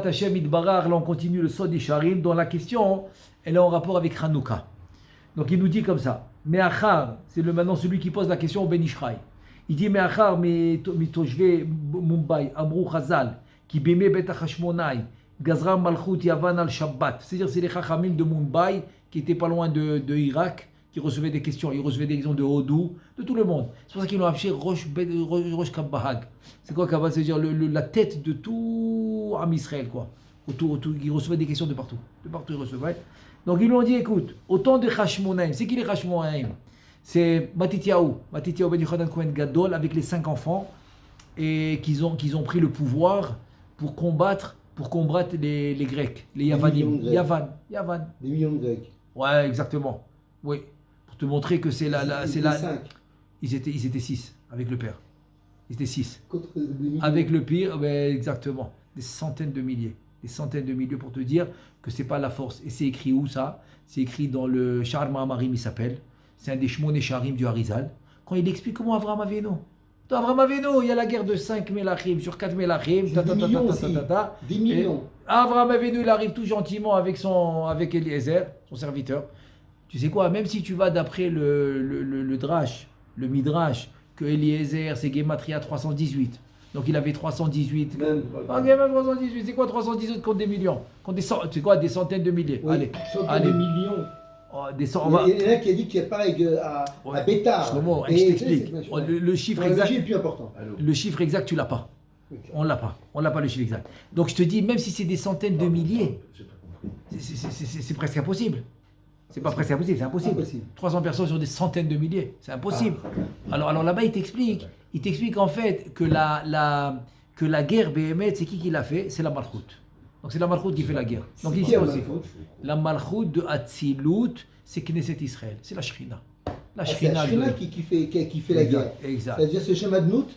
Hashem Idbarar, là on continue le Sod Isharim, dont la question, elle est en rapport avec Hanouka. Donc il nous dit comme ça, Me'achar, c'est maintenant celui qui pose la question au Ben Ishraï. Il dit Me'achar, Mitoshve Mumbai, Amrou Chazal, qui bime Bet Hashmonai, Gazra Malchut Yavan al Shabbat. C'est-à-dire c'est les Chachamim de Mumbai, qui étaient pas loin de Irak, qui recevaient des questions. Ils recevaient des questions de Hodou, de tout le monde. C'est pour ça qu'ils l'ont appelé Rosh Kabbahag. C'est quoi Kabbahag? C'est-à-dire la tête de tout Am Israël, quoi. Autour, ils recevaient des questions de partout. De partout ils recevaient. Donc ils lui ont dit, écoute, autant de Hashmonaim, c'est qui les Hashmonaim? C'est Matityahu Ben Yochanan Kohen Gadol avec les 5 enfants et qu'ils ont pris le pouvoir pour combattre les Grecs, les Yavanim. Yavan. Des millions de Grecs. Ouais, exactement. Oui, pour te montrer que c'est la. Ils étaient 6 avec le père. Ils étaient 6. Avec le pire, ben, exactement. Des centaines de milliers pour te dire que c'est pas la force. Et c'est écrit où ça? C'est écrit dans le Sha'ar Ma'amarim, il s'appelle. C'est un des Shmoné Sharim du Harizal. Quand il explique comment Avraham Avinu. Dans Avraham Avinu, il y a la guerre de 5 Melachim sur 4 Melachim. Des millions. Avraham Avinu, il arrive tout gentiment avec Eliezer, son serviteur. Tu sais quoi, même si tu vas d'après le Drash, le Midrash, que Eliezer, c'est Gematria 318. Donc il avait 318. Même. 318, c'est quoi 318 contre des millions? C'est quoi des centaines de milliers? Oui, allez. Des millions. Oh, Il y en a qui a dit qu'il y a pareil à Bétar. Je t'explique. Le chiffre exact. Le plus important. Le chiffre exact, tu l'as pas. Okay. On l'a pas le chiffre exact. Donc je te dis, même si c'est des centaines de milliers, c'est presque impossible. C'est pas presque impossible, c'est impossible. 300 personnes sur des centaines de milliers, c'est impossible. Alors là-bas, il t'explique en fait que la guerre BMT, c'est qui l'a fait? C'est la Malchut. Donc c'est la Malchut qui fait la guerre. Donc ici aussi, la Malchut de Hatzilut, c'est Knesset Israël, c'est la Shrina. C'est la Shrina qui fait la guerre. Exact. C'est-à-dire c'est Shem Adnout.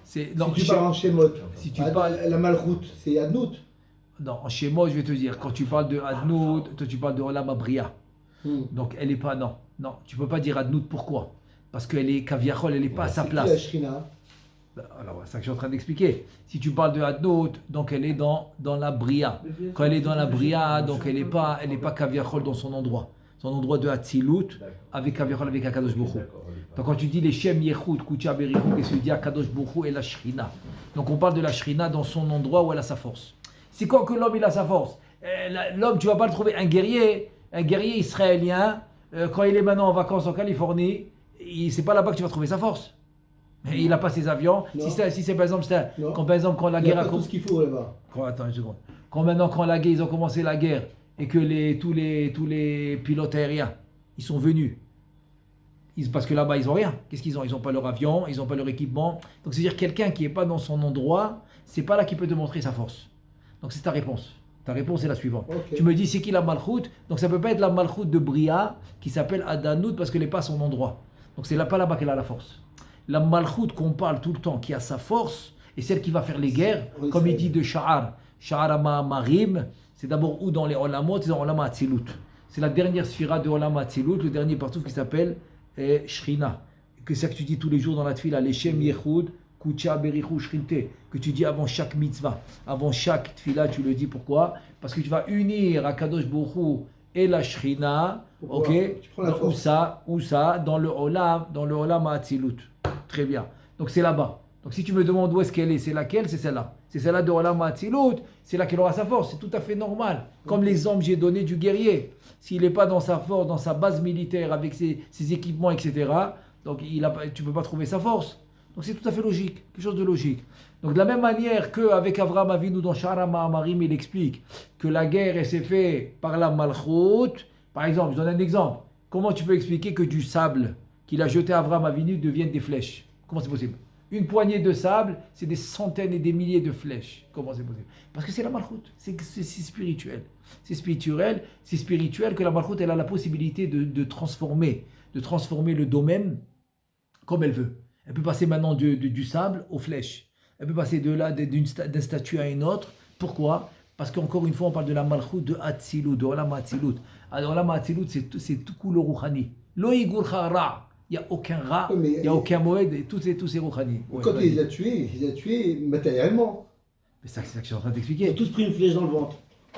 Si tu parles en Shemot, la Malchut, c'est Adnout. Non, en Shemot, je vais te dire, quand tu parles de Adnout, toi tu parles de Olam Abria. Donc elle n'est pas, non, tu ne peux pas dire Adnout, pourquoi? Parce qu'elle est Kaviachol, elle n'est pas à sa place. C'est la Shrina. Alors, c'est ça que je suis en train d'expliquer. Si tu parles de Adnout, donc elle est dans la Bria. Quand elle est dans la Bria, donc elle n'est pas Kaviachol dans son endroit. Son endroit de Hatzilut, avec Kaviachol, avec Akadosh Baruch Hu. Donc quand tu dis les Shem Yechut, Kucha Berichou, qu'est-ce que tu dis Akadosh Baruch Hu et la Shrina. Donc on parle de la Shrina dans son endroit où elle a sa force. C'est quand que l'homme il a sa force? L'homme, tu ne vas pas le trouver un guerrier israélien, quand il est maintenant en vacances en Californie, c'est pas là-bas que tu vas trouver sa force. Il n'a pas ses avions. Si c'est par exemple, quand la guerre a tout ce qu'il faut là-bas. Attends une seconde. Quand la guerre, ils ont commencé la guerre et que tous les pilotes aériens, ils sont venus. Parce que là-bas, ils n'ont rien. Qu'est-ce qu'ils ont? Ils n'ont pas leur avion, ils n'ont pas leur équipement. Donc c'est-à-dire quelqu'un qui n'est pas dans son endroit, c'est pas là qu'il peut te montrer sa force. Donc c'est ta réponse. Ta réponse est la suivante. Okay. Tu me dis c'est qui la Malchut? Donc ça ne peut pas être la Malchut de Bria qui s'appelle Adanout parce qu'elle n'est pas à son endroit. Donc c'est pas là-bas qu'elle a la force. La Malchut qu'on parle tout le temps, qui a sa force, et celle qui va faire les guerres, comme il dit de Sha'ar Marim, c'est d'abord où dans les Olamot, c'est dans Olam Hatzilut. C'est la dernière sphira de Olam Hatzilut, le dernier partout qui s'appelle Shrina. Que c'est que tu dis tous les jours dans la tefila, les Shem Yechud, Kucha Berichou Shrinte, que tu dis avant chaque mitzvah, avant chaque tefila, tu le dis pourquoi? Parce que tu vas unir Akadosh Baruch Hu et la Shrina, ok? Où ça? Dans le Olam Hatzilut. Très bien. Donc c'est là-bas. Donc si tu me demandes où est-ce qu'elle est, c'est laquelle? C'est celle-là. C'est celle-là de Olam Hatzilut. C'est là qu'elle aura sa force. C'est tout à fait normal. Comme l'exemple que j'ai donné du guerrier. S'il n'est pas dans sa force, dans sa base militaire, avec ses équipements, etc., donc tu ne peux pas trouver sa force. Donc c'est tout à fait logique. Quelque chose de logique. Donc de la même manière qu'avec Avraham Avinu dans Sha'ar Ma'amarim, il explique que la guerre, elle s'est faite par la Malchut. Par exemple, je donne un exemple. Comment tu peux expliquer que du sable qu'il a jeté à Avraham Avinu devienne des flèches? Comment c'est possible? Une poignée de sable, c'est des centaines et des milliers de flèches. Comment c'est possible? Parce que c'est la Malchut. C'est spirituel. C'est spirituel que la Malchut, elle a la possibilité de transformer le domaine comme elle veut. Elle peut passer maintenant du sable aux flèches. Elle peut passer d'un statut à une autre. Pourquoi? Parce qu'encore une fois, on parle de la Malchut de Hatzilut, de Olam Hatzilut. Alors, Olam Hatzilut, c'est tout le Rouhani. Lo yigurcha ra. Il n'y a aucun rat, il n'y a aucun moed, et tous ces rouhani. Quand il les a tués matériellement. Mais ça, c'est ça que je suis en train d'expliquer. Ils ont tous pris une flèche dans le ventre.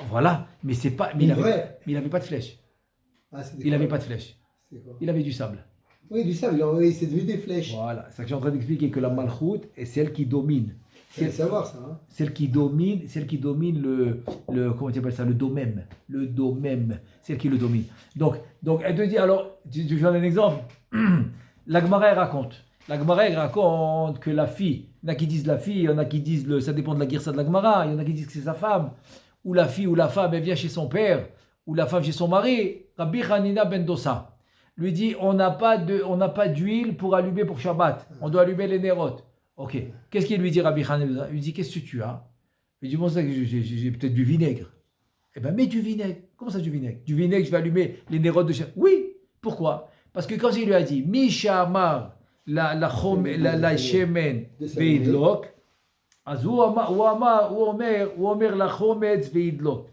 Voilà, mais c'est pas. Mais il n'avait pas de flèche. Ah, il n'avait pas de flèche. Il avait du sable. Oui, du sable, c'est devenu des flèches. Voilà, c'est ça que je suis en train d'expliquer, que la malchoute est celle qui domine. C'est savoir ça. Hein. Celle qui domine le comment tu appelles ça, le domème. Le domème, celle qui le domine. Donc elle te dit, alors, tu donnes un exemple. La Gemara raconte. La Gemara raconte que la fille, il y en a qui disent la fille, il y en a qui disent, ça dépend de la guirsa de la Gemara, il y en a qui disent que c'est sa femme, ou la fille ou la femme, elle vient chez son père, ou la femme chez son mari. Rabbi Hanina ben Dosa lui dit, on n'a pas d'huile pour allumer pour Shabbat, on doit allumer les nérotes. Ok, qu'est-ce qu'il lui dit Rabbi Hanina? Il lui dit, qu'est-ce que tu as? Il dit, bon, ça, j'ai peut-être du vinaigre. Eh bien, mets du vinaigre. Comment ça, du vinaigre? Du vinaigre, je vais allumer les nérotes de Shabbat. Oui, pourquoi? Parce que quand il lui a dit, Misha Amar, la shemen veidlok,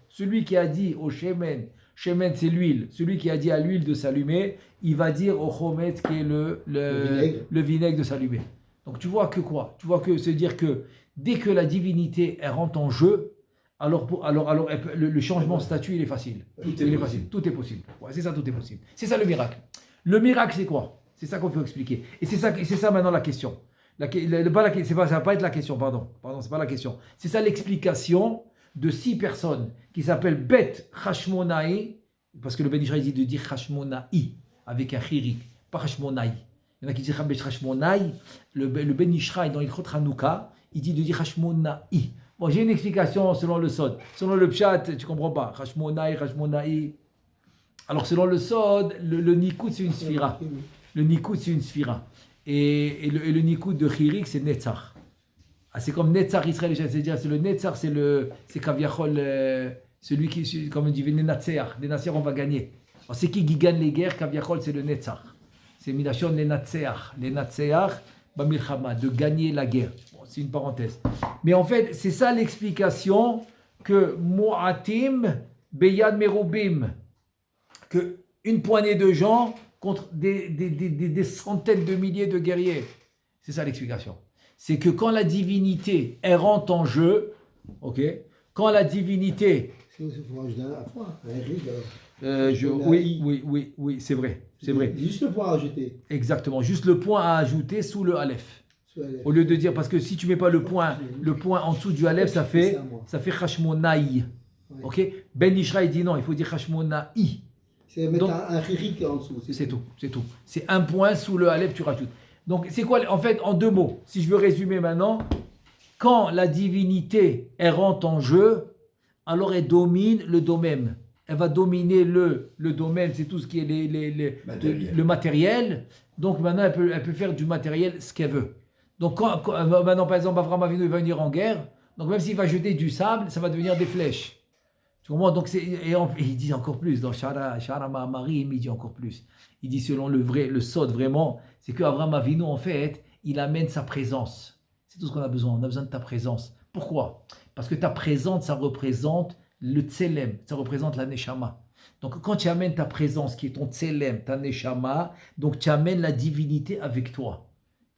celui qui a dit au shemen c'est l'huile, celui qui a dit à l'huile de s'allumer, il va dire au chometz qui est le vinaigre de s'allumer. Donc tu vois que quoi? Tu vois que c'est dire que dès que la divinité elle rentre en jeu, alors le changement de statut il est facile. Tout est possible. Ouais, c'est ça, tout est possible. C'est ça le miracle. Le miracle c'est quoi? C'est ça qu'on peut expliquer. Et c'est ça maintenant la question. Ça va pas être la question, pardon, c'est pas la question. C'est ça l'explication de 6 personnes qui s'appellent Bet Hashmonaï, parce que le Ben Israël dit de dire Hashmonaï avec un chirik, pas Hashmonaï. Il y en a qui disent Bet Hashmonaï. Le Ben Israël dans l'Ikhot Hanouka, il dit de dire Hashmonaï. Bon, j'ai une explication selon le Sod. Selon le Pshat, tu comprends pas. Hashmonaï. Alors selon le Sod, le Nikout c'est une sphira. Le Nikout c'est une sphira. Et le Nikout de Chirik c'est Netzach. Ah, c'est comme Netzach Israël, c'est le Netzach, c'est Kaviachol, celui qui, comme on dit, des Natseach, on va gagner. Alors, c'est qui gagne les guerres? Kaviachol, c'est le Netzach. C'est Midashon, les Natseach, Bamilchama, de gagner la guerre. Bon, c'est une parenthèse. Mais en fait, c'est ça l'explication que Moatim, Beyad Merubim, que une poignée de gens contre des centaines de milliers de guerriers. C'est ça l'explication. C'est que quand la divinité elle rentre en jeu, ok, quand la divinité, oui, c'est vrai. Juste le point à ajouter. Exactement, juste le point à ajouter sous le Aleph. Au lieu de dire, parce que si tu mets pas le point en dessous du Aleph, ça fait Hashmonaï. Ok, Ben Ishraï dit non, il faut dire Hashmonaï. C'est mettre un chirik en dessous. C'est tout. C'est un point sous le Aleph, tu rajoutes. Donc, c'est quoi, en fait, en 2 mots, si je veux résumer maintenant, quand la divinité, elle rentre en jeu, alors elle domine le domaine. Elle va dominer le domaine, c'est tout ce qui est le matériel. Donc, maintenant, elle peut faire du matériel ce qu'elle veut. Donc, maintenant, par exemple, Avraham Avinu va venir en guerre, donc même s'il va jeter du sable, ça va devenir des flèches. Tu comprends? Donc, il dit encore plus, dans Shara Maharim, il dit encore plus. Il dit selon le Sod vraiment, c'est qu'Avraham Avinu, en fait, il amène sa présence. C'est tout ce qu'on a besoin. On a besoin de ta présence. Pourquoi? Parce que ta présence, ça représente le Tselem, ça représente la Neshama. Donc, quand tu amènes ta présence, qui est ton Tselem, ta Neshama, donc tu amènes la divinité avec toi.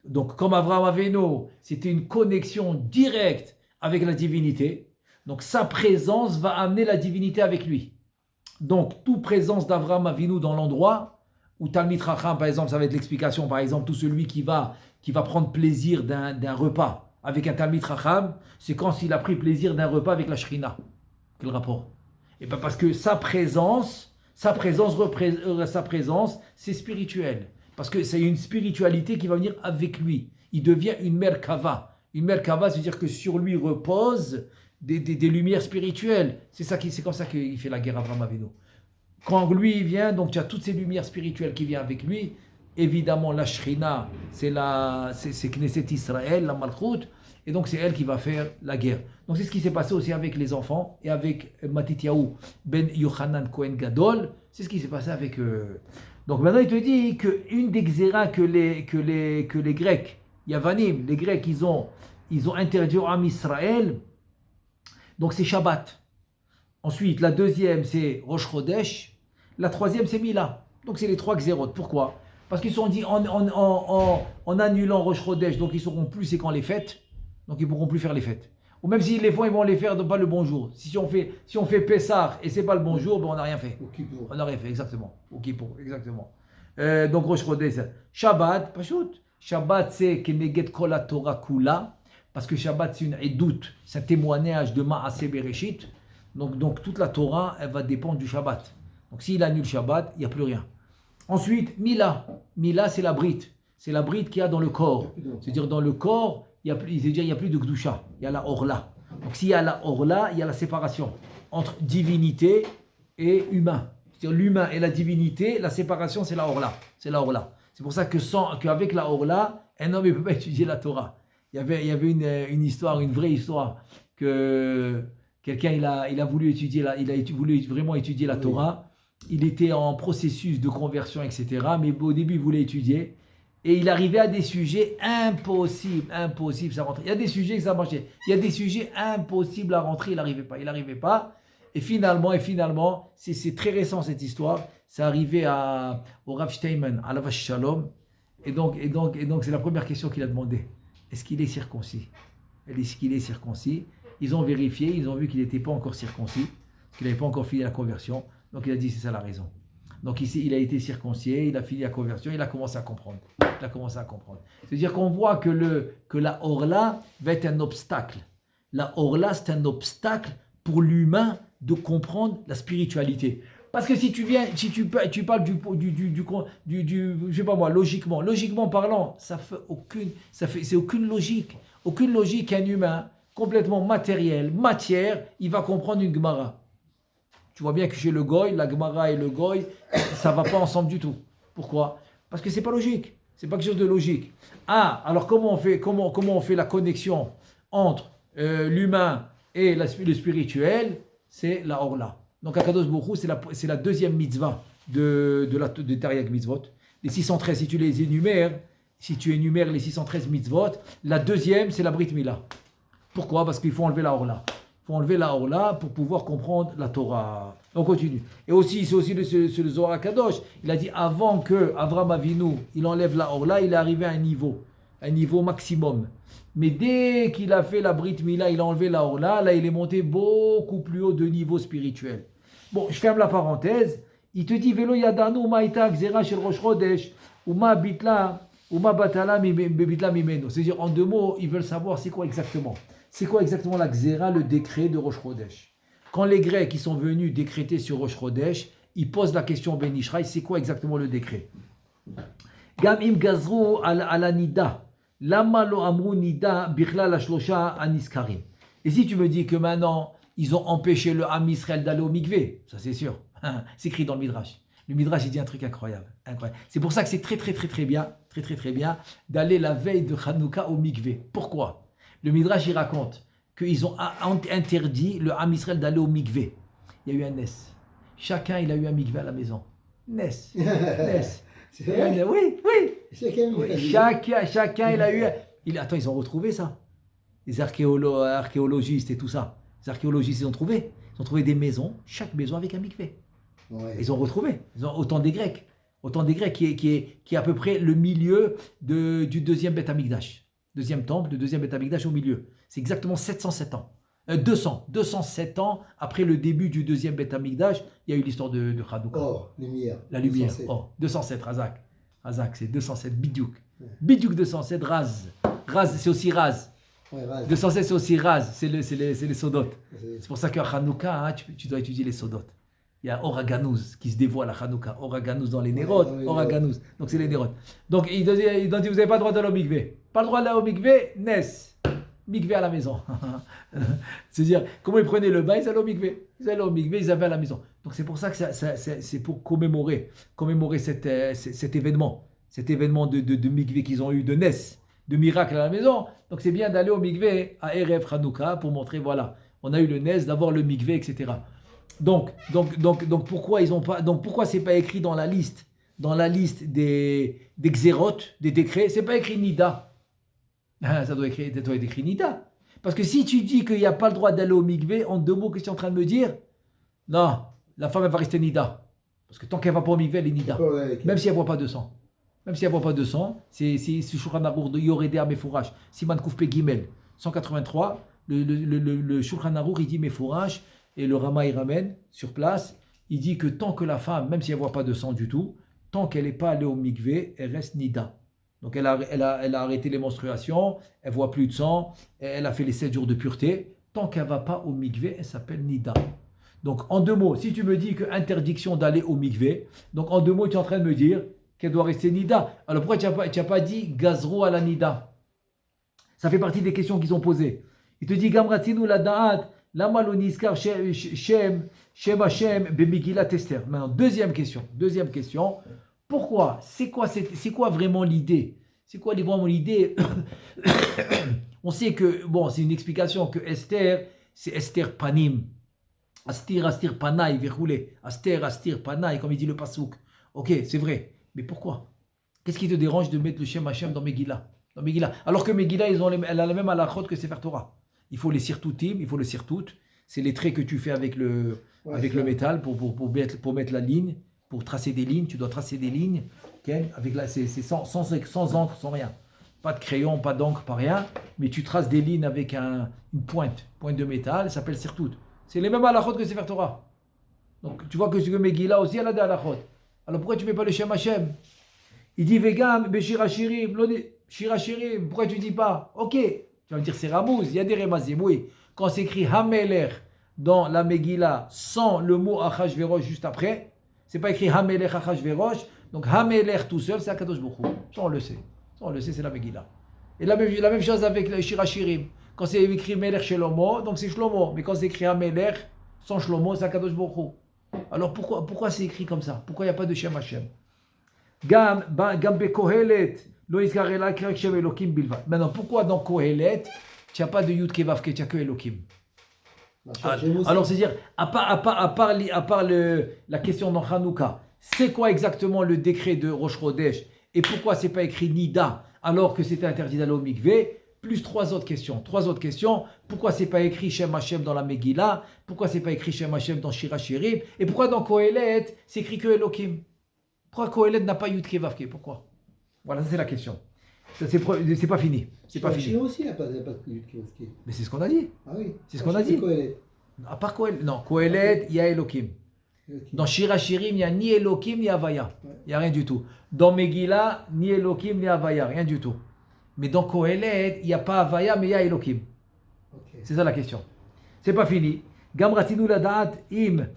Donc, comme Avraham Avinu, c'était une connexion directe avec la divinité. Donc, sa présence va amener la divinité avec lui. Donc, toute présence d'Avraham Avinu dans l'endroit, ou Talmid Chacham, par exemple, ça va être l'explication, par exemple, tout celui qui va prendre plaisir d'un repas avec un Talmid Chacham, c'est quand il a pris plaisir d'un repas avec la Shrina. Quel rapport? Et bien parce que sa présence, c'est spirituel. Parce que c'est une spiritualité qui va venir avec lui. Il devient une Merkava. Une Merkava, c'est-à-dire que sur lui reposent des lumières spirituelles. C'est comme ça qu'il fait la guerre à Avraham Avinu. Quand lui il vient, donc tu as toutes ces lumières spirituelles qui viennent avec lui. Évidemment, la Shrina, c'est Knesset Israël, la Malchut, et donc c'est elle qui va faire la guerre. Donc c'est ce qui s'est passé aussi avec les enfants et avec Matityahu ben Yochanan Kohen Gadol. C'est ce qui s'est passé avec eux. Donc maintenant il te dit qu'une des xéras que les Grecs, Yavanim, les Grecs, ils ont interdit au Am Israël, donc c'est Shabbat. Ensuite, la deuxième, c'est Rosh Chodesh. La troisième, c'est Mila. Donc, c'est les 3 xérotes. Pourquoi? Parce qu'ils se sont dit, en annulant Rosh Chodesh, donc ils ne sauront plus c'est quand les fêtes. Donc, ils ne pourront plus faire les fêtes. Ou même s'ils les font, ils vont les faire pas le bon jour. Si on fait Pessah et c'est pas le bon jour, ben on n'a rien fait. On n'a rien fait, exactement. Au Kippour, exactement. Donc Rosh Chodesh, Shabbat, pas shoot. Shabbat, c'est Keneged Kol Torah Kula, parce que Shabbat, c'est une édoute, c'est un témoignage de Maaseh Bereshit. Donc toute la Torah, elle va dépendre du Shabbat. Donc s'il annule Shabbat, il n'y a plus rien. Ensuite, Mila. Mila, c'est la brite. C'est la brite qu'il y a dans le corps. C'est-à-dire dans le corps, il n'y a plus de Gdusha, il y a la Orla. Donc s'il y a la Orla, il y a la séparation entre divinité et humain. C'est-à-dire l'humain et la divinité, la séparation, c'est la Orla. C'est la Orla. C'est pour ça qu'avec la Orla, un homme ne peut pas étudier la Torah. Il y avait une histoire, une vraie histoire, que quelqu'un il a voulu étudier, voulu vraiment étudier la Torah. Il était en processus de conversion, etc. Mais au début, il voulait étudier. Et il arrivait à des sujets impossibles, ça rentrait. Il y a des sujets que ça marchait. Il y a des sujets impossibles à rentrer, il n'arrivait pas. Et finalement, c'est très récent cette histoire. C'est arrivé au Rav Steinman, à la Vache Shalom. Et donc, c'est la première question qu'il a demandé. Est-ce qu'il est circoncis? Ils ont vérifié, ils ont vu qu'il n'était pas encore circoncis, qu'il n'avait pas encore fini la conversion. Donc il a dit, c'est ça la raison. Donc ici, il a été circoncis, il a fini la conversion, il a commencé à comprendre. C'est-à-dire qu'on voit que la Orla va être un obstacle. La Orla, c'est un obstacle pour l'humain de comprendre la spiritualité. Parce que si tu parles je sais pas moi, logiquement parlant, c'est aucune logique. Aucune logique qu'un humain complètement matériel, matière, il va comprendre une Gemara. Tu vois bien que chez le Goy, la Gemara et le Goy, ça ne va pas ensemble du tout. Pourquoi? Parce que ce n'est pas logique. Ce n'est pas quelque chose de logique. Alors comment on fait la connexion entre l'humain et le spirituel? C'est la Orla. Donc Akadosh Baruch Hu, c'est la deuxième mitzvah de Tariag Mitzvot. Les 613, si tu les énumères, si tu énumères les 613 mitzvot, la deuxième, c'est la Brit Mila. Pourquoi? Parce qu'il faut enlever la Orla. Il faut enlever la Orla pour pouvoir comprendre la Torah. On continue. Et aussi, c'est aussi le Zohar Kadosh. Il a dit avant que Avram Avinu, il enlève la Orla, il est arrivé à un niveau maximum. Mais dès qu'il a fait la Brit Mila, il a enlevé la Orla, là il est monté beaucoup plus haut de niveau spirituel. Bon, je ferme la parenthèse. Il te dit Velo Yadanu Maïta Xera Shel Rosh Chodesh Uma Bitla Uma Batala Bitla Mimeno. C'est-à-dire en deux mots, ils veulent savoir c'est quoi exactement. C'est quoi exactement la Xera, le décret de Rosh Chodesh? Quand les Grecs qui sont venus décréter sur Rosh Chodesh, ils posent la question Ben Ishraï, c'est quoi exactement le décret? Gam im gazru ala nida, lama lo amru nida bichla la shlosha aniskarim. Et si tu me dis que maintenant ils ont empêché le Ham Israël d'aller au mikvé, ça c'est sûr, c'est écrit dans le Midrash. Le Midrash il dit un truc incroyable. C'est pour ça que c'est très bien d'aller la veille de Hanouka au mikvé. Pourquoi? Le Midrash, il raconte qu'ils ont interdit le Ham Israël d'aller au mikvé. Il y a eu un Nes. Chacun, il a eu un mikvé à la maison. Nes. C'est vrai? Oui. Chacun, il a eu... Attends, ils ont retrouvé ça. Les archéologistes et tout ça. Les archéologistes, ils ont trouvé des maisons, chaque maison avec un mikvé. Ouais. Ils ont retrouvé. Autant des Grecs qui est à peu près le milieu du deuxième Beth Amikdash. Deuxième temple, le deuxième Beth Amikdash au milieu. C'est exactement 707 ans. 207 ans après le début du deuxième Beth Amikdash, il y a eu l'histoire de Hanouka. Lumière. La lumière. 207, Razak, c'est 207, Bidiouk. Bidiouk 207, Raz, c'est aussi Raz. Ouais, Raz. 207, c'est aussi Raz, c'est les sodotes. C'est pour ça qu'à Hanouka, tu dois étudier les sodotes. Il y a Oraganouz qui se dévoile à Hanouka. Oraganouz dans les Nérot. Oraganouz. Donc c'est les Nérot. Donc il dit vous n'avez pas le droit d'aller au mikvé. Pas le droit d'aller au mikvé, Nes. Mikvé à la maison. C'est-à-dire, comment ils prenaient le bain, ils allaient au mikvé. Ils avaient à la maison. Donc c'est pour ça que c'est pour commémorer cet événement. Cet événement de mikvé qu'ils ont eu, de Nes, de miracle à la maison. Donc c'est bien d'aller au mikvé à Erev Hanouka pour montrer, voilà, on a eu le Nes, d'avoir le mikvé, etc. Donc pourquoi ils ont pas, donc pourquoi c'est pas écrit dans la liste des xérotes, des décrets, c'est pas écrit Nida. Ça doit être écrit Nida. Parce que si tu dis qu'il n'y a pas le droit d'aller au mikvé, en deux mots, qu'est-ce que tu es en train de me dire? Non, la femme elle va rester Nida. Parce que tant qu'elle ne va pas au mikvé, elle est Nida. Même si elle ne voit pas de sang. C'est Shulchan Arour de Yoredé Amefourash, Siman Koufpe Gimel, 183. le Shulchan Aruch, il dit Mefourash, et le Rama, il ramène sur place, il dit que tant que la femme, même si elle ne voit pas de sang du tout, tant qu'elle n'est pas allée au mikvé, elle reste nida. Donc elle a arrêté les menstruations, elle ne voit plus de sang, elle a fait les 7 jours de pureté. Tant qu'elle ne va pas au mikvé, elle s'appelle nida. Donc en 2 mots, si tu me dis que interdiction d'aller au mikvé, donc en 2 mots, tu es en train de me dire qu'elle doit rester nida. Alors pourquoi tu n'as pas dit gazro à la nida? Ça fait partie des questions qu'ils ont posées. Il te dit gamratinu la da'at, lama lo nizkar shem Hashem bemigillat Esther. Maintenant, deuxième question. Pourquoi? C'est quoi vraiment l'idée? C'est quoi vraiment l'idée? On sait que, bon, c'est une explication que Esther, c'est Esther Panim. Astir Panay, verroulé. Astir Panay, comme il dit le Passouk. Ok, c'est vrai. Mais pourquoi? Qu'est-ce qui te dérange de mettre le Shem Hashem dans Megillah? Alors que Megillah, elle a la même halachot que Sefer Torah. Il faut les sirtoutim, il faut le sirtout. C'est les traits que tu fais avec le métal pour mettre la ligne, pour tracer des lignes. Tu dois tracer des lignes. Okay? C'est sans encre, sans rien. Pas de crayon, pas d'encre, pas rien. Mais tu traces des lignes avec une pointe de métal. Ça s'appelle sirtout. C'est les mêmes halachot que Sefer Torah. Donc tu vois que Megillah aussi, elle a des halachot. Alors pourquoi tu ne mets pas le Shem Hashem? Il dit Vegam, Beshirachirim, Shirachirim, pourquoi tu ne dis pas? Ok, tu vas me dire c'est Ramouz, il y a des Remazim, oui. Quand c'est écrit Hameler dans la Megillah sans le mot Achashverosh juste après, c'est pas écrit Hameler Achashverosh, donc Hameler tout seul, c'est Akadosh Baruch Hu. Ça on le sait, c'est la Megillah. Et la même chose avec le Shirachirim. Quand c'est écrit Melech Shlomo, donc c'est Shlomo. Mais quand c'est écrit Hameler sans Shlomo, c'est Akadosh Baruch Hu. Alors pourquoi c'est écrit comme ça? Pourquoi il n'y a pas de Shem Hashem? Gam Kohelet, lo izgarela krek Shem Elokim bilvat. Maintenant, pourquoi dans Kohelet, tu n'as pas de Yud Kevav Ke, tu n'as que Elokim? Alors, c'est-à-dire, à part la question dans Hanouka, c'est quoi exactement le décret de Rosh Chodesh et pourquoi c'est pas écrit Nida alors que c'était interdit d'aller au mikvé? Plus 3 autres questions. Pourquoi c'est pas écrit Shem Hashem dans la Megillah? Pourquoi c'est pas écrit Shem Hashem dans Shirachirim? Et pourquoi dans Kohelet, c'est écrit que Elokim? Pourquoi Kohelet n'a pas Yud Kevavke? Pourquoi? Voilà, ça c'est la question. C'est pas fini. C'est pas fini. Aussi, il n'a pas de Yud Kevavke. Mais c'est ce qu'on a dit. Ah oui. C'est ce qu'on a dit. Kohelet. À part Kohelet. Non, Kohelet, il y a Elokim. Dans Shirachirim, il n'y a ni Elokim ni Havaya. Il n'y a rien du tout. Dans Megillah, ni Elokim ni Havaya. Rien du tout. Mais dans Kohelet, il n'y a pas Havaya, mais il y a Elokim. Okay. C'est ça la question. C'est pas fini. Gam ratinu lada'at im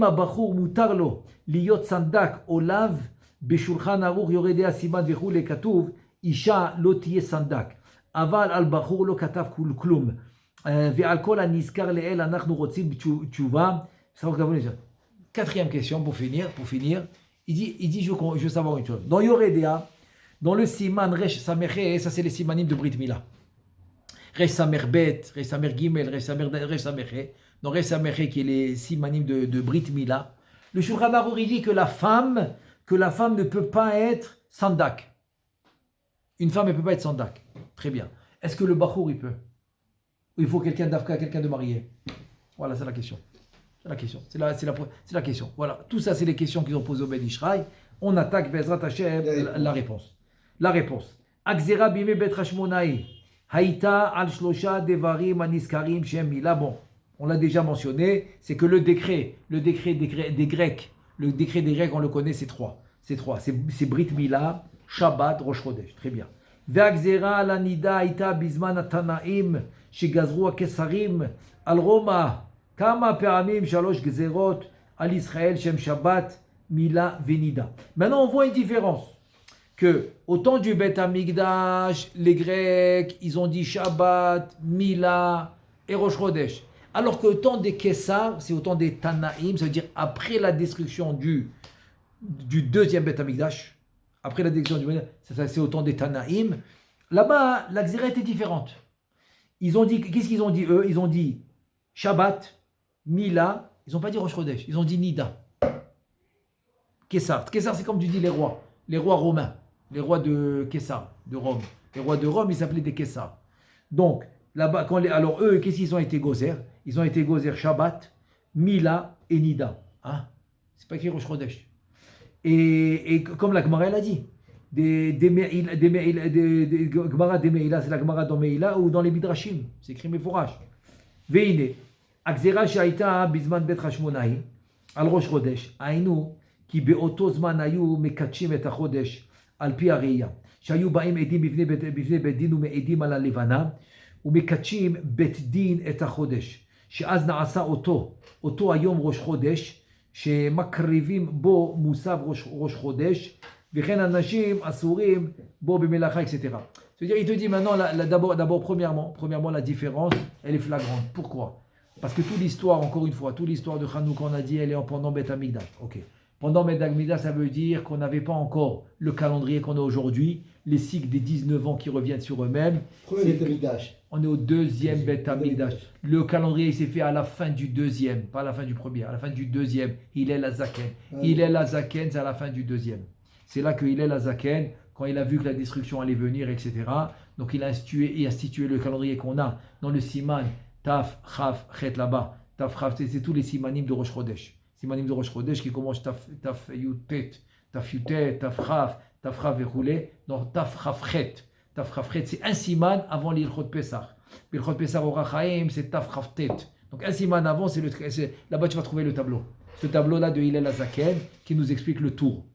abachur mutarlo liyot sandak olav beshulchan aruch yoredei asiman vechule katuv isha lo tiye sandak aval al bachur lo katav klum ve'al kol hanizkar le'el anachnu rotzim tshuva. Quatrième question pour finir. Il dit je veux savoir une chose. Dans Yoredea, dans le siman resh samerhe, ça c'est les simanim de Brit Mila. Resh samer bet, resh samer gimel, resh samerhe. Dans resh samerhe qui est les simanim de Brit Mila. Le Shulchan Aruch dit que la femme ne peut pas être sandak. Une femme ne peut pas être sandak. Très bien. Est-ce que le bachour il peut? Ou il faut quelqu'un d'Afka, quelqu'un de marié? Voilà, c'est la question. C'est la question. Voilà, tout ça, c'est les questions qu'ils ont posées au Ben Ishraï. On attaque Bezrat Hashem la réponse. Akzera bime bet Hashmonaï. Haïta al shlosha devarim aniskarim shem mila. Bon, on l'a déjà mentionné, c'est que le décret des Grecs, on le connaît, c'est trois. C'est Brit Mila, Shabbat, Rosh Chodesh. Très bien. Ve'akzera la nida haïta bizman atanaim shegazru akesarim al Roma. Kama pe'amim shalosh gzerot al Israël shem Shabbat Mila Venida. Maintenant, on voit une différence. Que au temps du Beth Amikdash, les Grecs, ils ont dit Shabbat, Mila et Rosh Chodesh. Alors qu'au temps des Kessar, c'est au temps des Tanaïm, ça veut dire après la destruction du deuxième Beth Amikdash, après la destruction du c'est au temps des Tanaïm. Là-bas, la Xéra était différente. Ils ont dit, qu'est-ce qu'ils ont dit eux? Ils ont dit Shabbat, Mila, ils n'ont pas dit Rosh Chodesh, ils ont dit Nida. Kessar, c'est comme tu dis les rois romains, les rois de Kessar, de Rome. Les rois de Rome, ils s'appelaient des Kessar. Donc, là-bas, alors eux, qu'est-ce qu'ils ont été gozer? Ils ont été gozer Shabbat, Mila et Nida. Hein? C'est pas écrit Rosh Chodesh. Et comme la Gemara l'a dit, Gemara de Meila, c'est la Gemara dans Meila ou dans les Midrashim. C'est écrit Meforash. והנה, הגזירה שהייתה בזמן בית חשמונאי, על ראש חודש, היינו, כי באותו זמן היו מקדשים את החודש על פי הראייה, שהיו באים עדים בפני בית דין ומעידים על הלבנה, ומקדשים בית דין את החודש, שאז נעשה אותו היום ראש חודש, שמקריבים בו מוסף ראש חודש, וכן אנשים אסורים בו במלאכה, etc. C'est-à-dire, il te dit maintenant, premièrement, la différence, elle est flagrante. Pourquoi? Parce que toute l'histoire, encore une fois, toute l'histoire de Hanouka, on a dit, elle est pendant Beth Amikdash. Ok. Pendant Beth Amikdash, ça veut dire qu'on n'avait pas encore le calendrier qu'on a aujourd'hui, les cycles des 19 ans qui reviennent sur eux-mêmes. On est au deuxième Beth Amikdash. Le calendrier, il s'est fait à la fin du deuxième, pas à la fin du premier, à la fin du deuxième. Hillel Hazaken. Hillel Hazaken, c'est à la fin du deuxième. C'est là que Hillel Hazaken, quand il a vu que la destruction allait venir, etc., donc il a institué le calendrier qu'on a dans le Siman, Taf, Chaf, Chet là-bas. Taf, Chaf, c'est tous les Simanim de Rosh Chodesh. Simanim de Rosh Chodesh qui commencent Taf, Yutet, Taf, Yutet, Taf, Chaf et roulé. Donc Taf, Chaf, Chet. Taf, Chaf, Chet, c'est un Siman avant l'Ilchot Pesach. L'Ilchot Pesach au Rachaim, c'est Taf, Chaf, Tet. Donc un Siman avant, là-bas tu vas trouver le tableau. Ce tableau-là de Hillel Hazaken qui nous explique le tour.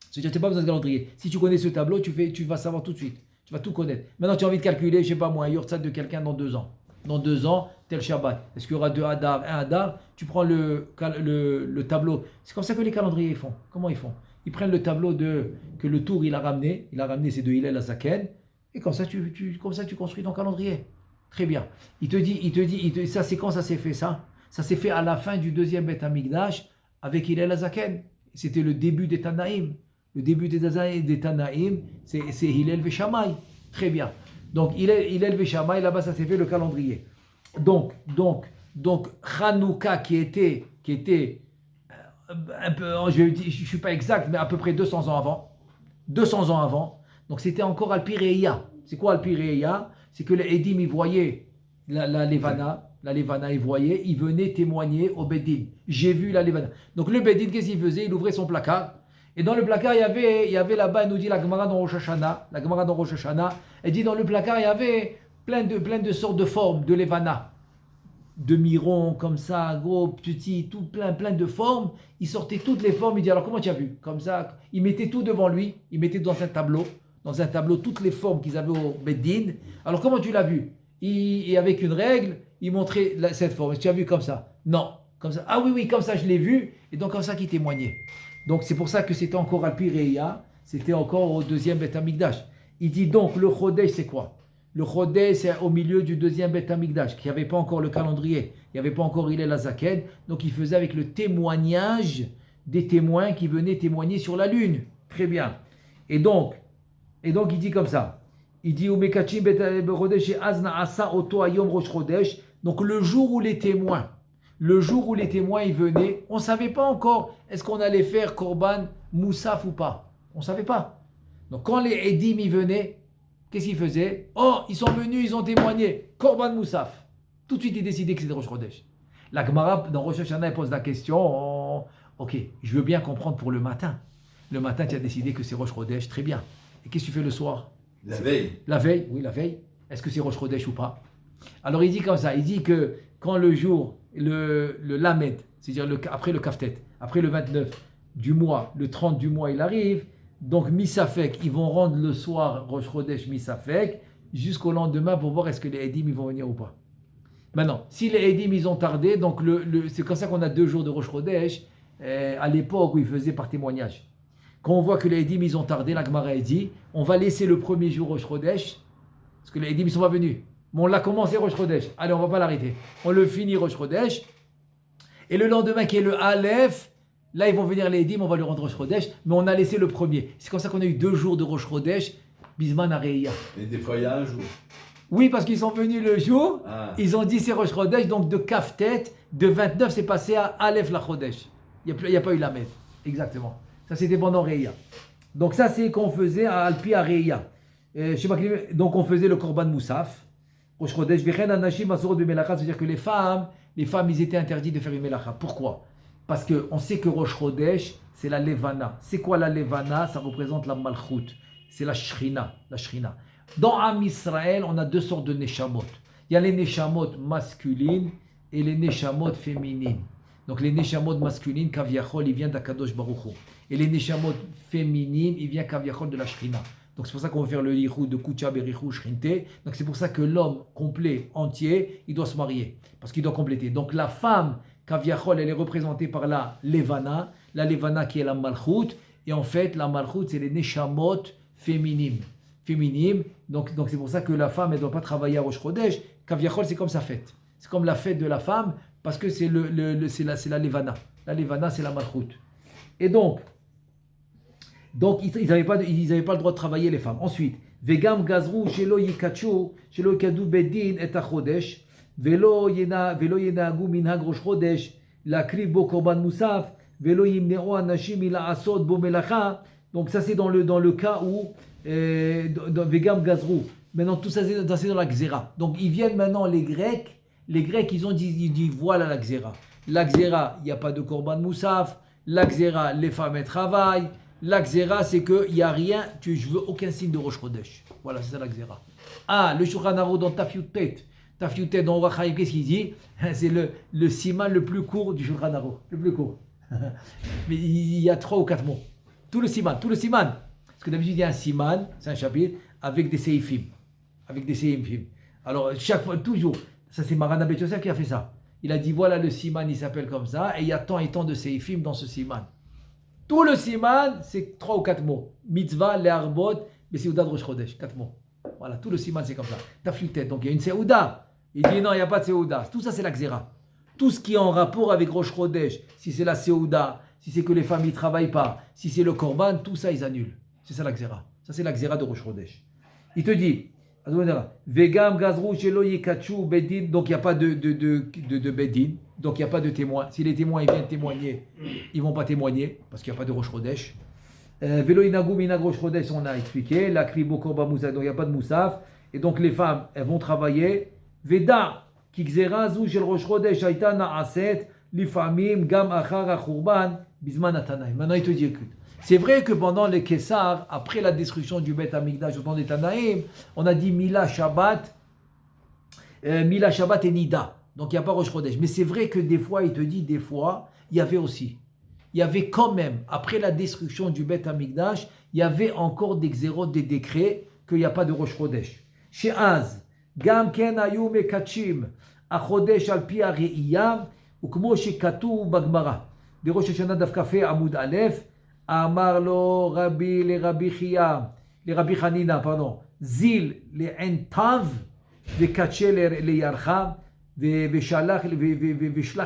C'est-à-dire, tu n'as pas besoin de calendrier. Si tu connais ce tableau, tu vas savoir tout de suite. Tu vas tout connaître. Maintenant, tu as envie de calculer, je ne sais pas moi, un yortzat de quelqu'un dans 2 ans. Dans 2 ans, tel Shabbat. Est-ce qu'il y aura 2 Hadar, 1 Hadar? Tu prends le tableau. C'est comme ça que les calendriers font. Comment ils font? Ils prennent le tableau que le tour il a ramené. Il a ramené c'est de Hillel Hazaken. Et comme ça, tu construis ton calendrier. Très bien. Il te dit, ça c'est quand ça s'est fait ça? Ça s'est fait à la fin du deuxième Beth Amikdash avec Hillel Hazaken. C'était le début des Tanaïm. Le début des Tanaïm, c'est Hillel Veshamay. Très bien. Donc, Hillel Veshamay, là-bas, ça s'est fait le calendrier. Donc, Hanouka qui était un peu, je ne suis pas exact, mais à peu près 200 ans avant. 200 ans avant. Donc, c'était encore Al-Pireya. C'est quoi Al-Pireya? C'est que les Edim, ils voyaient la Levana. La Levana, ils voyaient, ils venaient témoigner au Bedin. J'ai vu la Levana. Donc, le Bedin, qu'est-ce qu'il faisait? Il ouvrait son placard. Et dans le placard, il y avait là-bas, il nous dit la Gemara dans Rosh Hashanah. La Gemara dans Rosh Hashanah, elle dit dans le placard, il y avait plein de sortes de formes de Levana. De mirons, comme ça, gros, petits, tout plein de formes. Il sortait toutes les formes. Il dit alors comment tu as vu? Comme ça, il mettait tout devant lui. Il mettait dans un tableau toutes les formes qu'ils avaient au Beddin. Alors comment tu l'as vu? Et avec une règle, il montrait cette forme. Tu as vu comme ça? Non. Comme ça. Ah oui, comme ça je l'ai vu. Et donc comme ça qu'il témoignait. Donc c'est pour ça que c'était encore Al-Pireya, c'était encore au deuxième Beth Amikdash. Il dit donc le Chodesh c'est quoi? Le Chodesh c'est au milieu du deuxième Beth Amikdash, qui n'avait pas encore le calendrier, il n'y avait pas encore Hillel Hazaken, donc il faisait avec le témoignage des témoins qui venaient témoigner sur la lune. Très bien. Et donc il dit comme ça. Il dit Umekachim Beth Chodesh Azna Asa Oto Ayom Rosh Chodesh. Donc le jour où les témoins ils venaient, on ne savait pas encore est-ce qu'on allait faire Korban Moussaf ou pas. On ne savait pas. Donc quand les Edim ils venaient, qu'est-ce qu'ils faisaient? Oh, ils sont venus, ils ont témoigné. Korban Moussaf. Tout de suite, ils décidaient que c'était Rosh Chodesh. La Gemara, dans Rosh Hashanah, elle pose la question, ok, je veux bien comprendre pour le matin. Le matin, tu as décidé que c'est Rosh Chodesh, très bien. Et qu'est-ce que tu fais le soir? La veille. La veille, oui, la veille. Est-ce que c'est Rosh Chodesh ou pas? Alors il dit comme ça, il dit que quand le jour, le Lamed, c'est-à-dire après le Kaftet, après le 29 du mois, le 30 du mois, il arrive, donc Misafek, ils vont rendre le soir Rosh Chodesh Misafek, jusqu'au lendemain pour voir est-ce que les Edim ils vont venir ou pas. Maintenant, si les Edim ils ont tardé, donc c'est comme ça qu'on a 2 jours de Rosh Chodesh, à l'époque où ils faisaient par témoignage. Quand on voit que les Edim ils ont tardé, la Gemara dit, on va laisser le premier jour Rosh Chodesh, parce que les Edim ils sont pas venus. Mais on l'a commencé Rosh Chodesh. Allez, on ne va pas l'arrêter. On le finit Rosh Chodesh. Et le lendemain, qui est le Aleph, là, ils vont venir les Edim, on va le rendre Rosh Chodesh. Mais on a laissé le premier. C'est comme ça qu'on a eu 2 jours de Rosh Chodesh, Bisman Areya. Et des fois, il y a un jour. Oui, parce qu'ils sont venus le jour. Ils ont dit c'est Rosh Chodesh. Donc de Kaftet, de 29, c'est passé à Aleph la Chodesh. Il n'y a pas eu la Med. Exactement. Ça, c'était pendant Reya. Donc ça, c'est qu'on faisait à Alpi Areya. Donc on faisait le Korban Moussaf. Rosh Chodesh, c'est-à-dire que les femmes, ils étaient interdits de faire une melacha. Pourquoi? Parce qu'on sait que Rosh Chodesh, c'est la Levana. C'est quoi la Levana? Ça représente la Malchut. C'est la Shrina. Dans Am Israël, on a 2 sortes de Neshamot. Il y a les neshamot masculines et les neshamot féminines. Donc les neshamot masculines, Kaviachol, il vient d'Akadosh Baruch Hu. Et les neshamot féminines, il vient Kaviachol de la Shrina. Donc c'est pour ça qu'on va faire le lichou de Kucha Berichou Shrinte. Donc c'est pour ça que l'homme complet, entier, il doit se marier. Parce qu'il doit compléter. Donc la femme, Kaviachol, elle est représentée par la Levana. La Levana qui est la Malchut. Et en fait, la Malchut, c'est les neshamot féminines. Donc c'est pour ça que la femme, elle ne doit pas travailler à Rosh Chodesh. Kaviachol, c'est comme sa fête. C'est comme la fête de la femme, parce que c'est c'est la Levana. La Levana, c'est la Malchut. Et donc ils n'avaient pas le droit de travailler, les femmes. Ensuite, Vegam gazru shelo yikachu, shelo yikadu bedin et achodesh, velo yenagu minhag rosh chodesh, lakriv bo korban musaf, velo yimneu anashim mila'asot bo melacha. Donc ça c'est dans le cas où Vegam gazru. Maintenant tout ça c'est dans la Xéra. Donc ils viennent maintenant les Grecs ils ont dit voilà la Xéra. La Xéra, il n'y a pas de korban moussaf. La Xéra, les femmes elles travaillent. La Xéra, c'est qu'il n'y a rien, je veux aucun signe de Rosh Chodesh. Voilà, c'est ça la Xéra. Ah, le Shulchan Aruch dans Tafiutet dans Orach Chaim, qu'est-ce qu'il dit? C'est le siman le plus court du Shulchan Aruch, le plus court. Mais il y a 3 ou 4 mots. Tout le siman. Parce que d'habitude, il y a un siman, c'est un chapitre, avec des seifim. Alors, chaque fois, toujours, ça c'est Maran Abed Yosef qui a fait ça. Il a dit, voilà le siman, il s'appelle comme ça, et il y a tant et tant de seifim dans ce siman. Tout le siman, c'est 3 ou 4 mots. Mitzvah, le'arbot, Beseuda de Rosh Chodesh. 4 mots. Voilà, tout le siman, c'est comme ça. Taflutet. Donc, il y a une Seuda. Il dit non, il n'y a pas de Seuda. Tout ça, c'est la Xéra. Tout ce qui est en rapport avec Rosh Chodesh, si c'est la Seuda, si c'est que les familles ne travaillent pas, si c'est le Korban, tout ça, ils annulent. C'est ça la Xéra. Ça, c'est la Xéra de Rosh Chodesh. Il te dit, Vegam gazru shelo yikachu bedin. Donc, il n'y a pas de bedin. Donc il n'y a pas de témoin. Si les témoins ils viennent témoigner, ils ne vont pas témoigner parce qu'il n'y a pas de Rosh Chodesh. Velo inagu minag Rosh Chodesh, on a expliqué. La kribo korba moussaf, donc il n'y a pas de moussaf. Et donc les femmes, elles vont travailler. Veda ki gzera zu shel Rosh Chodesh hayta na'aset lifamim gam achar hachurban bizman atanaim. Maintenant il te dit écoute, c'est vrai que pendant les Kessar, après la destruction du Beth Amikdash au temps des Tanaïm, on a dit Mila Shabbat et Nida. Donc il n'y a pas Rosh Chodesh. Mais c'est vrai que des fois, il te dit, des fois, il y avait aussi. Il y avait quand même, après la destruction du Beth Amikdash, il y avait encore des xérot, des décrets, qu'il n'y a pas de Rosh Chodesh. Chez Az, Gam ken ayu mekachim, a Chodesh al pi ha're'iyah, ou kmo shekatu bagmara. De Rosh Hashanah Dafkafe Amoud Aleph, Amar lo Rabbi le Rabbi Chanina, Zil le Entav, ve kache le Yarcha, Veshlach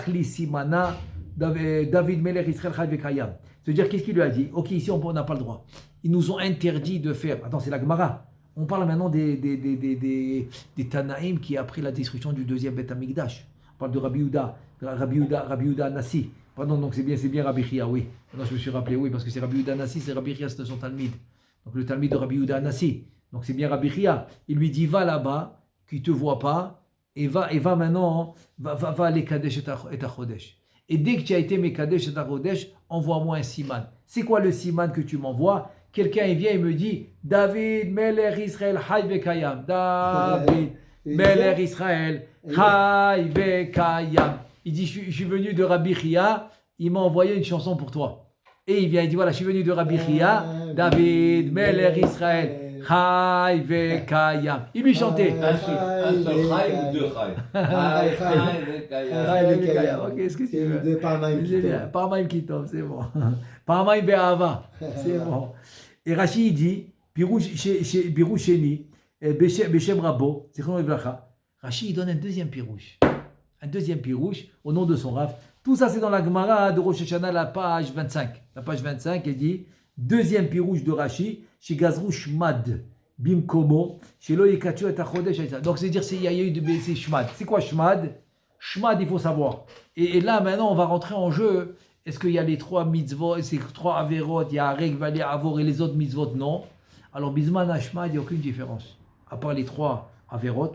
li simana David Melech Israël Chai Vekayam. C'est-à-dire, qu'est-ce qu'il lui a dit? Ok, ici on n'a pas le droit. Ils nous ont interdit de faire. Attends, c'est la Gemara. On parle maintenant des Tanaïm qui, après la destruction du deuxième Beth Amikdash, on parle de Rabbi Yehuda Nassi. Pardon, donc c'est bien Rabbi Chia, oui. Maintenant je me suis rappelé, oui, parce que c'est Rabbi Yehuda Nassi, c'est Rabbi Chia, c'est son Talmid. Donc le Talmid de Rabbi Yehuda Nassi. Donc c'est bien Rabbi Chia. Il lui dit, va là-bas, qui ne te voit pas, et va maintenant, va aller Kadesh et ta Chodesh. Et dès que tu as été Mekadesh et ta Chodesh, envoie-moi un siman. C'est quoi le siman que tu m'envoies? Quelqu'un il vient et me dit, David, Melech Israël, Chai Vekayam. David, Melech Israël, Chai Vekayam. Il dit, je suis venu de Rabbi Chia, il m'a envoyé une chanson pour toi. Et il vient, il dit, voilà, je suis venu de Rabbi Chia, David, Melech Israël, Chai Vekayam. Il lui chantait. Un seul Chai ou deux Chai? Chai Vekayam. Ok, est-ce que tu veux? De Parmaïm Kitov, c'est bon. Parmaïm Be'ava, c'est bon. Et Rashi dit, Birouch Sheni, Beshem Rabo, c'est comment il veut. Rashi il donne un deuxième pirouche. Un deuxième pirouche au nom de son Rav. Tout ça, c'est dans la Gemara de Rosh Hashanah, la page 25. La page 25, elle dit deuxième pirouche de Rashi, chez Gazrou Shmad, Bimkomo, chez Lo Yekachu et Achodesh. Donc, c'est-à-dire, il y a eu c'est Shmad. C'est quoi Shmad? Shmad, il faut savoir. Et là, maintenant, on va rentrer en jeu. Est-ce qu'il y a les 3 mitzvot, ces 3 averot, il y a Arek, Valé, Avor et les autres mitzvot? Non. Alors, Bisman Shmad, il n'y a aucune différence. À part les 3 averot.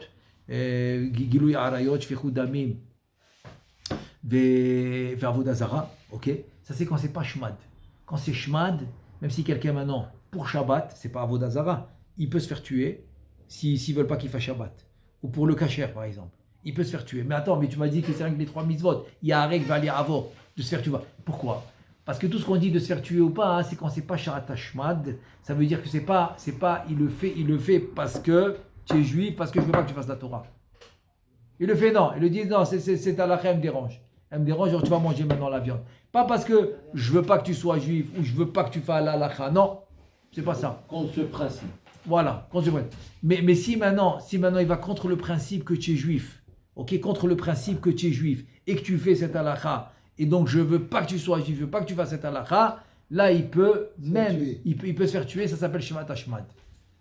Gilouy Arayot, Shfechou Damim, Avodah Zara, ok? Ça c'est quand c'est pas Shmad. Quand c'est Shmad, même si quelqu'un maintenant, pour Shabbat, c'est pas Avodah Zara, il peut se faire tuer s'ils veulent pas qu'il fasse Shabbat. ou pour le kasher, par exemple, il peut se faire tuer. Mais attends, mais tu m'as dit que c'est rien que les 3 mitzvot. Il y a Arek, Vali, Avor, de se faire tuer. Pourquoi? Parce que tout ce qu'on dit de se faire tuer ou pas, c'est quand c'est pas Sharat Hashmad. Ça veut dire que c'est pas, il le fait parce que tu es juif, parce que je veux pas que tu fasses la Torah. Il le fait non. Il le dit non, c'est à la elle me dérange. Elle me dérange, genre tu vas manger maintenant la viande. Pas parce que je veux pas que tu sois juif ou je veux pas que tu fasses la halakha. Non, c'est pas ça. Contre ce principe. Voilà, contre ce principe. Mais si maintenant il va contre le principe que tu es juif, ok, contre le principe que tu es juif et que tu fais cette halakha, et donc je veux pas que tu sois juif, je veux pas que tu fasses cette halakha, là il peut se faire tuer, ça s'appelle Shmat Hashmad.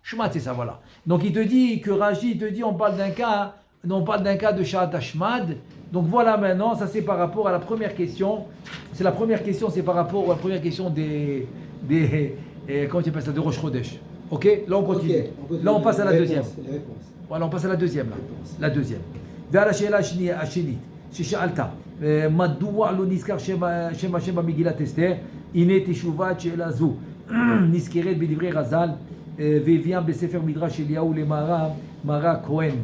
Shmat, c'est ça, voilà. Donc il te dit que Rashi te dit, on parle d'un cas de Shmat Hashmad. Donc voilà maintenant, ça c'est par rapport à la première question. C'est par rapport à la première question comment tu appelles ça, de Rosh Chodesh. Ok, là on continue. Là on passe à la deuxième. Voilà, on passe à la deuxième. La deuxième. ועל השאלה השנית ששאלת, מדוע לא נזכר שם השם במגילת אסתר? הנה תשובת שאלה זו נזכרת בדברי רז"ל והביאם בספר מדרש אליהו למהר"ל כהן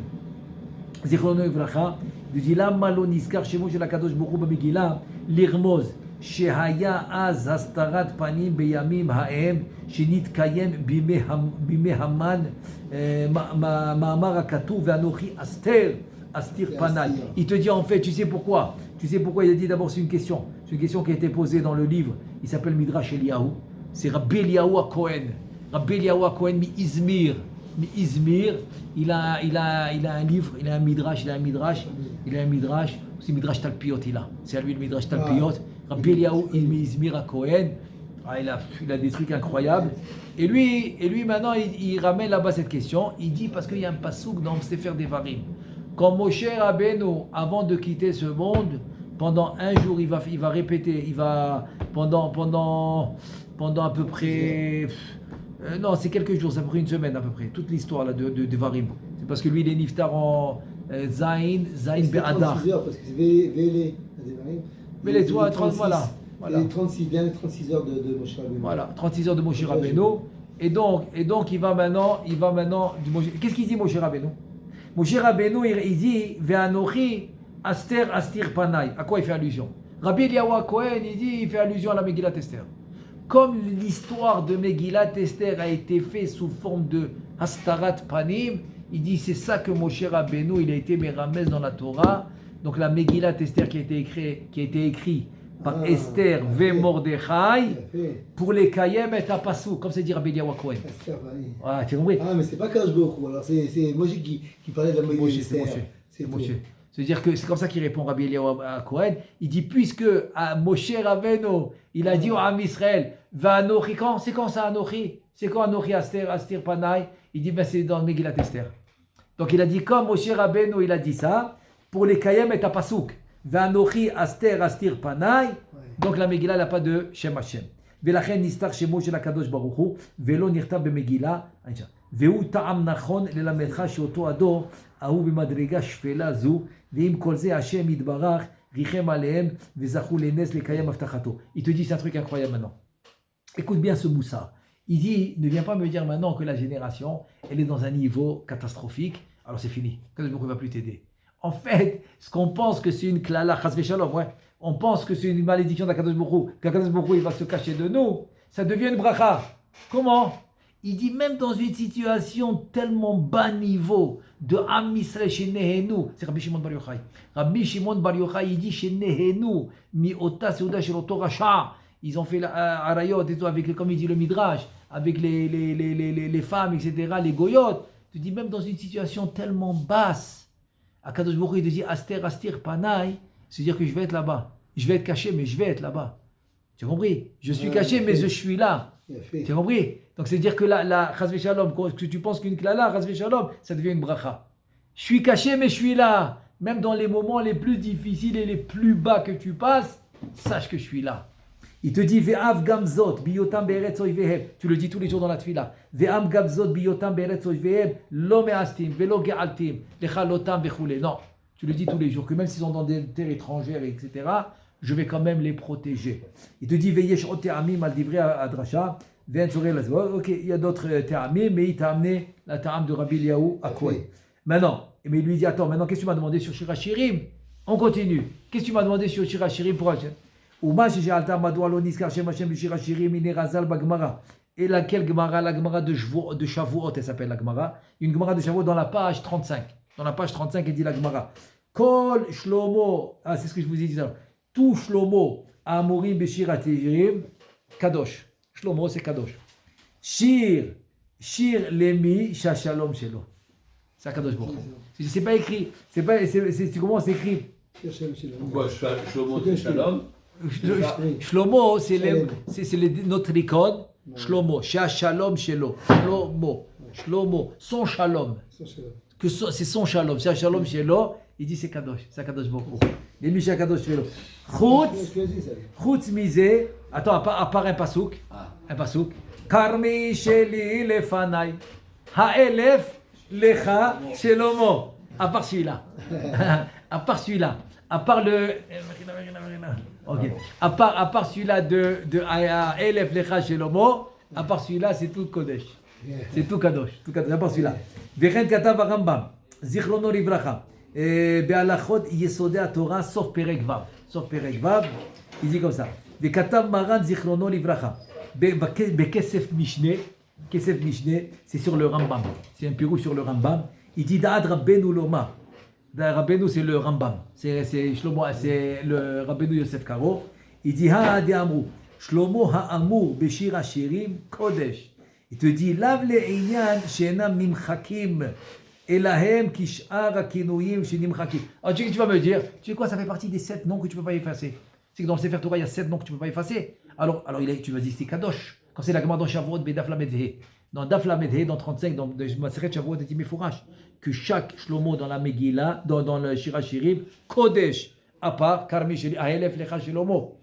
זיכרונו לברכה. דידי למה לא נזכר שמו של הקדוש ברוך הוא במגילה? לרמוז שהיה אז הסתרת פנים בימים ההם שנתקיים בימי המן מאמר הכתוב ואנוכי אסתר Astir Panay. Il te dit en fait, tu sais pourquoi il a dit d'abord c'est une question qui a été posée dans le livre. Il s'appelle Midrash Eliyahu. C'est Rabbi Eliyahu HaKohen. Rabbi Eliyahu HaKohen mi Izmir. Il a un livre, il a un midrash. C'est Midrash Talpiot C'est à lui le Midrash Talpiot. Rabbi Eliyahu mi Izmir HaKohen. Il a des trucs incroyables. Et lui maintenant il ramène là-bas cette question. Il dit parce qu'il y a un pasouk dans Sefer Devarim. Quand Moshe Rabbeinu, avant de quitter ce monde, pendant un jour, il va répéter, pendant à peu près, non, c'est quelques jours, ça prend une semaine à peu près, toute l'histoire là de Varim. C'est parce que lui, il est niftar en Zain Be'adar. 36 heures, parce que c'est Vélé, Mais les toi, voilà. Les 36 heures de Moshe Rabbeinu. Voilà, 36 heures de Moshe Rabbeinu. Et donc, il va maintenant, qu'est-ce qu'il dit Moshe Rabbeinu? Moshe Rabbeinu, il dit Ve'anochi astir panay. À quoi il fait allusion? Rabbi Eliyahu HaKohen, il fait allusion à la Megillat Esther. Comme l'histoire de Megillat Esther a été faite sous forme de Hastarat Panim, il dit c'est ça que Moshe Rabbeinu, il a été Meramez dans la Torah. Donc la Megillat Esther qui a été écrite par Esther ve Mordechai pour les Kayem et Apasou, comme c'est dit Rabbi Eliyahu HaKohen. Ah, tu as compris? Ah, mais c'est pas Kadosh Baruch Hu, alors c'est Moshe qui parlait de la Megillat Esther. C'est Moshe. C'est-à-dire que c'est comme ça qu'il répond Rabbi Eliyahu HaKohen. Il dit puisque Moshe Rabbeinu, il a dit au Am Israël, va Anochi, c'est quand ça Anochi? C'est quand Anochi Astir Panay? Il dit ben c'est dans Megillat Esther. Donc il a dit comme Moshe Rabbeinu, il a dit ça pour les Kayem et Apasuk. Vanochi astir panay. Donc la Megillah n'a pas de Shem Hashem. Velachen nistar shemo shel HaKadosh Baruch Hu velo nirtav b'Megillah. Vehu ta'am nachon lelametcha sheoto ador ahu b'madrega shfela zu ve'im kol ze Hashem yitbarach richem alehem vezachu lenes lekayem avtachato. Il te dit c'est un truc incroyable maintenant. Écoute bien ce moussa. Il dit ne viens pas me dire maintenant que la génération elle est dans un niveau catastrophique. Alors c'est fini. Kadosh Baruch Hu ne va plus t'aider. En fait, ce qu'on pense que c'est une klala, chas v'shalom, on pense que c'est une malédiction d'Akadosh Baruch Hu, qu'Akadosh Baruch Hu il va se cacher de nous, ça devient une bracha. Comment? Il dit même dans une situation tellement bas niveau de Am Yisrael chez Nehenu, c'est Rabbi Shimon Bar Yochai. Rabbi Shimon Bar Yochai, il dit chez Nehenu, mi ota seuda shel oto rasha. Ils ont fait la arayot et tout avec, comme il dit le midrash, avec les femmes, etc., les goyot. Tu dis même dans une situation tellement basse. Akadosh Baruch Hu il te dit astir panay, c'est-à-dire que je vais être là-bas. Je vais être caché, mais je vais être là-bas. Tu as compris? Je suis caché, mais je suis là. Tu as compris? Donc c'est-à-dire que la chas v'shalom, que tu penses qu'une klala, chas v'shalom, ça devient une bracha. Je suis caché, mais je suis là. Même dans les moments les plus difficiles et les plus bas que tu passes, sache que je suis là. Il te dit ve'av gamzot biyotam be'eretz oivehem. Tu le dis tous les jours dans la tefila. Ve'av gamzot biyotam be'eretz oivehem lo me'astim ve'lo ge'altim lechalotam ve'chule. Non, tu le dis tous les jours que même s'ils sont dans des terres étrangères, etc., je vais quand même les protéger. Il te dit ve'yesh ot te'amim al divrei adrasha ve'en tzoreh lazvo. Ok, il y a d'autres te'amim, mais il t'a amené la ta'am de Rabbi Eliyahu HaKohen. Maintenant, Mais il lui dit, attends, maintenant, qu'est-ce que tu m'as demandé sur Shirachirim? On continue. Qu'est-ce que tu m'as demandé sur Shirachirim pour Hachem? Et laquelle Gemara? La Gemara de Shavuot, elle s'appelle la Gemara. Une Gemara de Shavuot dans la page 35. Dans la page 35, elle dit la Gemara. Kol Shlomo, c'est ce que je vous ai dit ça. Tout Shlomo, Amorim Beshiratirim, Kadosh. Shlomo, c'est Kadosh. Shir Lemi, Shashalom Shelo. C'est Kadosh Baruch Hu. C'est pas écrit. C'est comment c'est écrit? Pourquoi Shlomo, c'est Shalom? Shlomo, c'est notre icône. Shlomo, Shashalom Shelo. Shlomo, son Shalom. C'est son Shalom. Shashalom Shelo. Il dit c'est Kadosh Baruch Hu. Les Misha Kadosh Shelo. Chutz Mizé. Attends, à part un pasouk. Un pasouk. Karmi Sheli Lefanai. Ha'elef Lecha Shelomo. À part celui-là. À part celui-là. À part le. Ok. À part celui-là de Ha'elef Lecha Shelomo. À part celui-là, c'est tout Kodesh. C'est tout Kadosh. À part celui-là. Veren Katav Rambam. Zichrono Livracha. Be'alachot Yesodei Torah, sauf Perek Vav. Il dit comme ça. Ve'katav Maran Zichrono Livracha. Bekesef Mishneh, c'est sur le Rambam. C'est un pirouge sur le Rambam. Il dit Da'ad Rabbeinu Loma. Rabbeinu, c'est le Rambam. C'est Shlomo, c'est le Rabbeinu Yosef Karo. Il dit Ha'ad Amru. Shlomo Ha'amur Beshir Hashirim Kodesh. Il te dit Lav le'inyan she'enam nimchakim. Elahem kish'ar hakinuyim she'nimchakim. Alors tu vas me dire, tu sais quoi, ça fait partie des 7 noms que tu ne peux pas effacer. C'est que dans le Sefer Torah, il y a 7 noms que tu ne peux pas effacer. Alors tu vas dire c'est Kadosh. Quand c'est la Gemara dans Shavuot, Bedaf Lamedhe. Dans Daf Lamedhe, dans 35, dans Maseret Shavuot, il dit Mefourash que chaque Shlomo dans la Megillah, dans le Shirachirim, Kodesh, à part Karmi Sheli, Ha'elef Lecha Shelomo.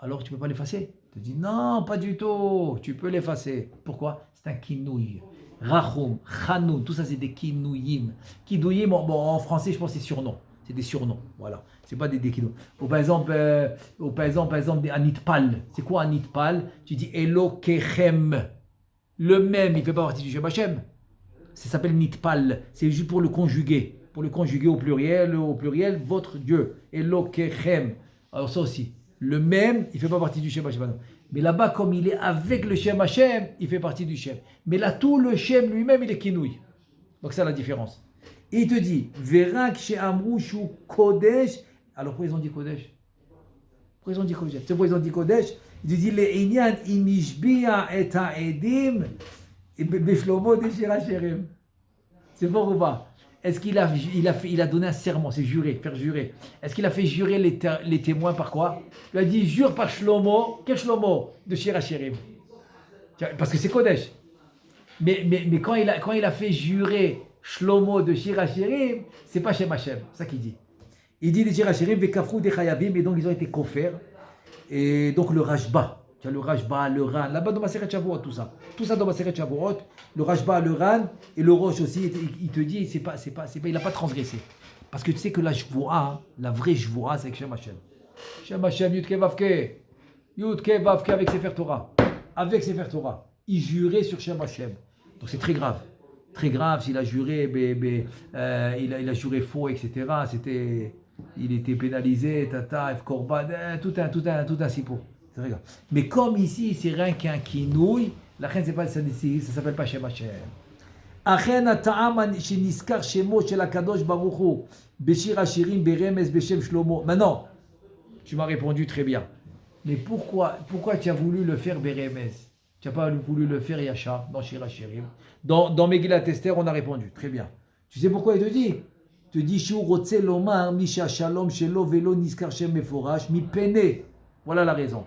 Alors tu ne peux pas l'effacer. Tu dis non, pas du tout. Tu peux l'effacer. Pourquoi? C'est un kinouï. Rachum, Chanoun, tout ça c'est des kinouïm. Kinouïm, en français, je pense que c'est surnom. C'est des surnoms, voilà. C'est pas des kilos. Ou par exemple, un nitpal. C'est quoi un nitpal? Tu dis Elokechem. Le même, il fait pas partie du Shem Hashem. Ça s'appelle nitpal. C'est juste pour le conjuguer. Pour le conjuguer au pluriel, votre Dieu. Elokechem. Alors ça aussi. Le même, il fait pas partie du Shem Hashem. Mais là-bas, comme il est avec le Shem Hashem, il fait partie du Shem. Mais là, tout le Shem lui-même, il est kinouï. Donc c'est la différence. Et il te dit, Verak she'amru shu Kodesh. Alors pourquoi ils ont dit Kodesh? Pourquoi ils ont dit Kodesh? C'est pourquoi ils ont dit Kodesh? Il dit, Le'inyan imishbiya et ha'edim beshlomo de Shirachirim. C'est fort ou pas? Est-ce qu'il a donné un serment, c'est juré, faire jurer. Est-ce qu'il a fait jurer les témoins par quoi? Il a dit, jure par Shlomo. Quel Shlomo? De Shirachirim. Parce que c'est Kodesh. Mais quand il a fait jurer Shlomo de Shirachirim, c'est pas Shem Hashem, c'est ça qu'il dit. Il dit les Shirachirim, Vekafrou de Chayavim, et donc ils ont été kofers. Et donc le Rashba, tu as le Rashba, le Ran, là-bas dans Maseret Shavuot, tout ça dans Maseret Shavuot, le Rashba, le Ran, et le Rosh aussi, il te dit, il n'a pas transgressé. Parce que tu sais que la Shvoa, la vraie Shvoa, c'est avec Shem Hashem. Shem Hashem, Yudke Vavke avec Sefer Torah. Avec Sefer Torah. Il jurait sur Shem Hashem. Donc c'est très grave. Très grave, s'il a juré, il a juré faux, etc. Il était pénalisé, F Korban, tout un sippo. C'est très grave. Mais comme ici, c'est rien qu'un kinouï, la reine, ça ne s'appelle pas Shem Hashem. Achen ata'am sheniskar shemo shel HaKadosh Baruch Hu beshir hashirim beremez beshem Shlomo. Maintenant, tu m'as répondu très bien. Mais pourquoi tu as voulu le faire beremez? Tu n'as pas voulu le faire Yasha dans Shir Hashirim. Dans Megillat Esther, on a répondu. Très bien. Tu sais pourquoi il te dit? Il te dit Shu rotze lomar misha shalom shelo velo niskar shem meforash mi pene. Voilà la raison.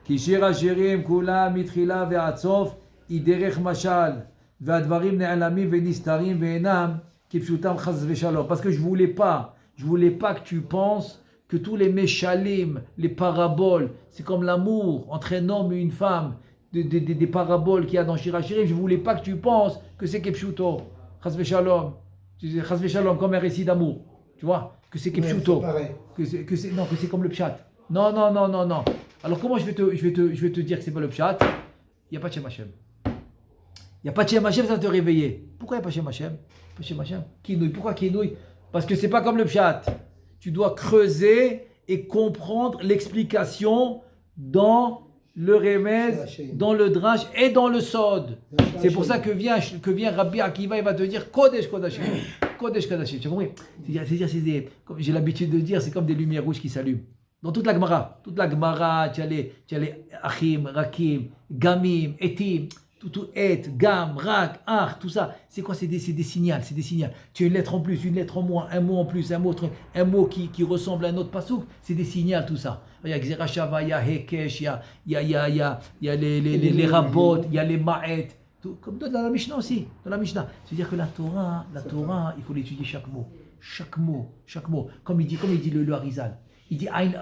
Ki Shir Hashirim kula mitrila ve'atzof iderech mashal ve'advarim ne'alamim ve'nistarim ve'enam kipshutam chaz ve'shalom. Parce que je voulais pas que tu penses que tous les meshalim, les paraboles, c'est comme l'amour entre un homme et une femme. Des paraboles qu'il y a dans Shir Hashirim, je ne voulais pas que tu penses que c'est Kepshuto, Chas Veshalom, Chas Veshalom, comme un récit d'amour, tu vois, que c'est Kepshuto, que c'est comme le Pshat. Non. Alors comment je vais te dire que c'est pas le Pshat? Il n'y a pas de Shem Hashem. Il n'y a pas de Shem Hashem, ça va te réveiller. Pourquoi il n'y a pas Shem Hashem? Pas Shem Hashem. Kinouï. Pourquoi Kinouï? Parce que c'est pas comme le Pshat. Tu dois creuser et comprendre l'explication dans le Remez, dans le Drash et dans le Sod. C'est pour ça que vient Rabbi Akiva, il va te dire Kodesh Kodashim. Kodesh Kodashim. Tu as compris? Comme j'ai l'habitude de dire, c'est comme des lumières rouges qui s'allument. Dans toute la Gemara, tu as les Achim, Rakim, Gamim, Etim, tout Et, Gam, Rak, Ach, tout ça. C'est quoi? C'est des signaux, c'est des signaux. Tu as une lettre en plus, une lettre en moins, un mot en plus, un mot qui ressemble à un autre pasouk. C'est des signaux, tout ça. Il y a Xerashava, il y a Hekesh, il y a les Rabot, il y a les Ma'et. Comme dans la Mishnah aussi. Dans la Mishnah. C'est-à-dire que la Torah, il faut l'étudier chaque mot. Chaque mot. Comme il dit le Harizal. Il dit Aïn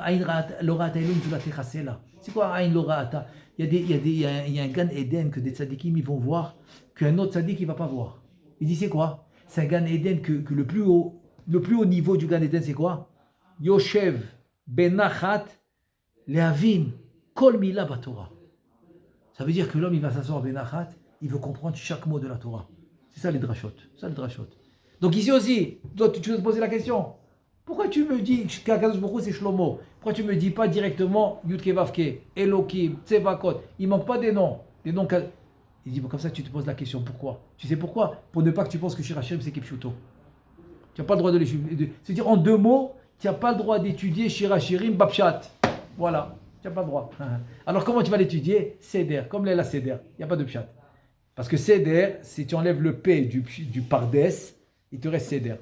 Lorata Elon Zula Techasela. C'est quoi Aïn Lorata? Il y a un Gan Eden que des tzadikim ils vont voir, qu'un autre tzadik il ne va pas voir. Il dit c'est quoi? C'est un Gan Eden que le plus haut niveau du Gan Eden c'est quoi? Yoshev Benachat Lehavin Kol Mila Batorah. Ça veut dire que l'homme il va s'asseoir Benachat, il veut comprendre chaque mot de la Torah. C'est ça les drachot. Donc ici aussi, toi, tu veux te poser la question. Pourquoi tu me dis qu'Akadosh Baruch Hu c'est Shlomo? Pourquoi tu me dis pas directement Yudke Vavke, Elokim, Tsevakot? Il manque pas des noms. Il dit bon, comme ça tu te poses la question. Pourquoi? Tu sais pourquoi? Pour ne pas que tu penses que Shir Hashem c'est Kipshuto. Tu n'as pas le droit de l'étudier. C'est-à-dire en deux mots, tu n'as pas le droit d'étudier Shir Hashirim Babshat. Voilà, tu n'as pas le droit. Alors comment tu vas l'étudier? Seder, comme la Seder. Il n'y a pas de Pshat. Parce que Seder, si tu enlèves le P du Pardes, il te reste Seder.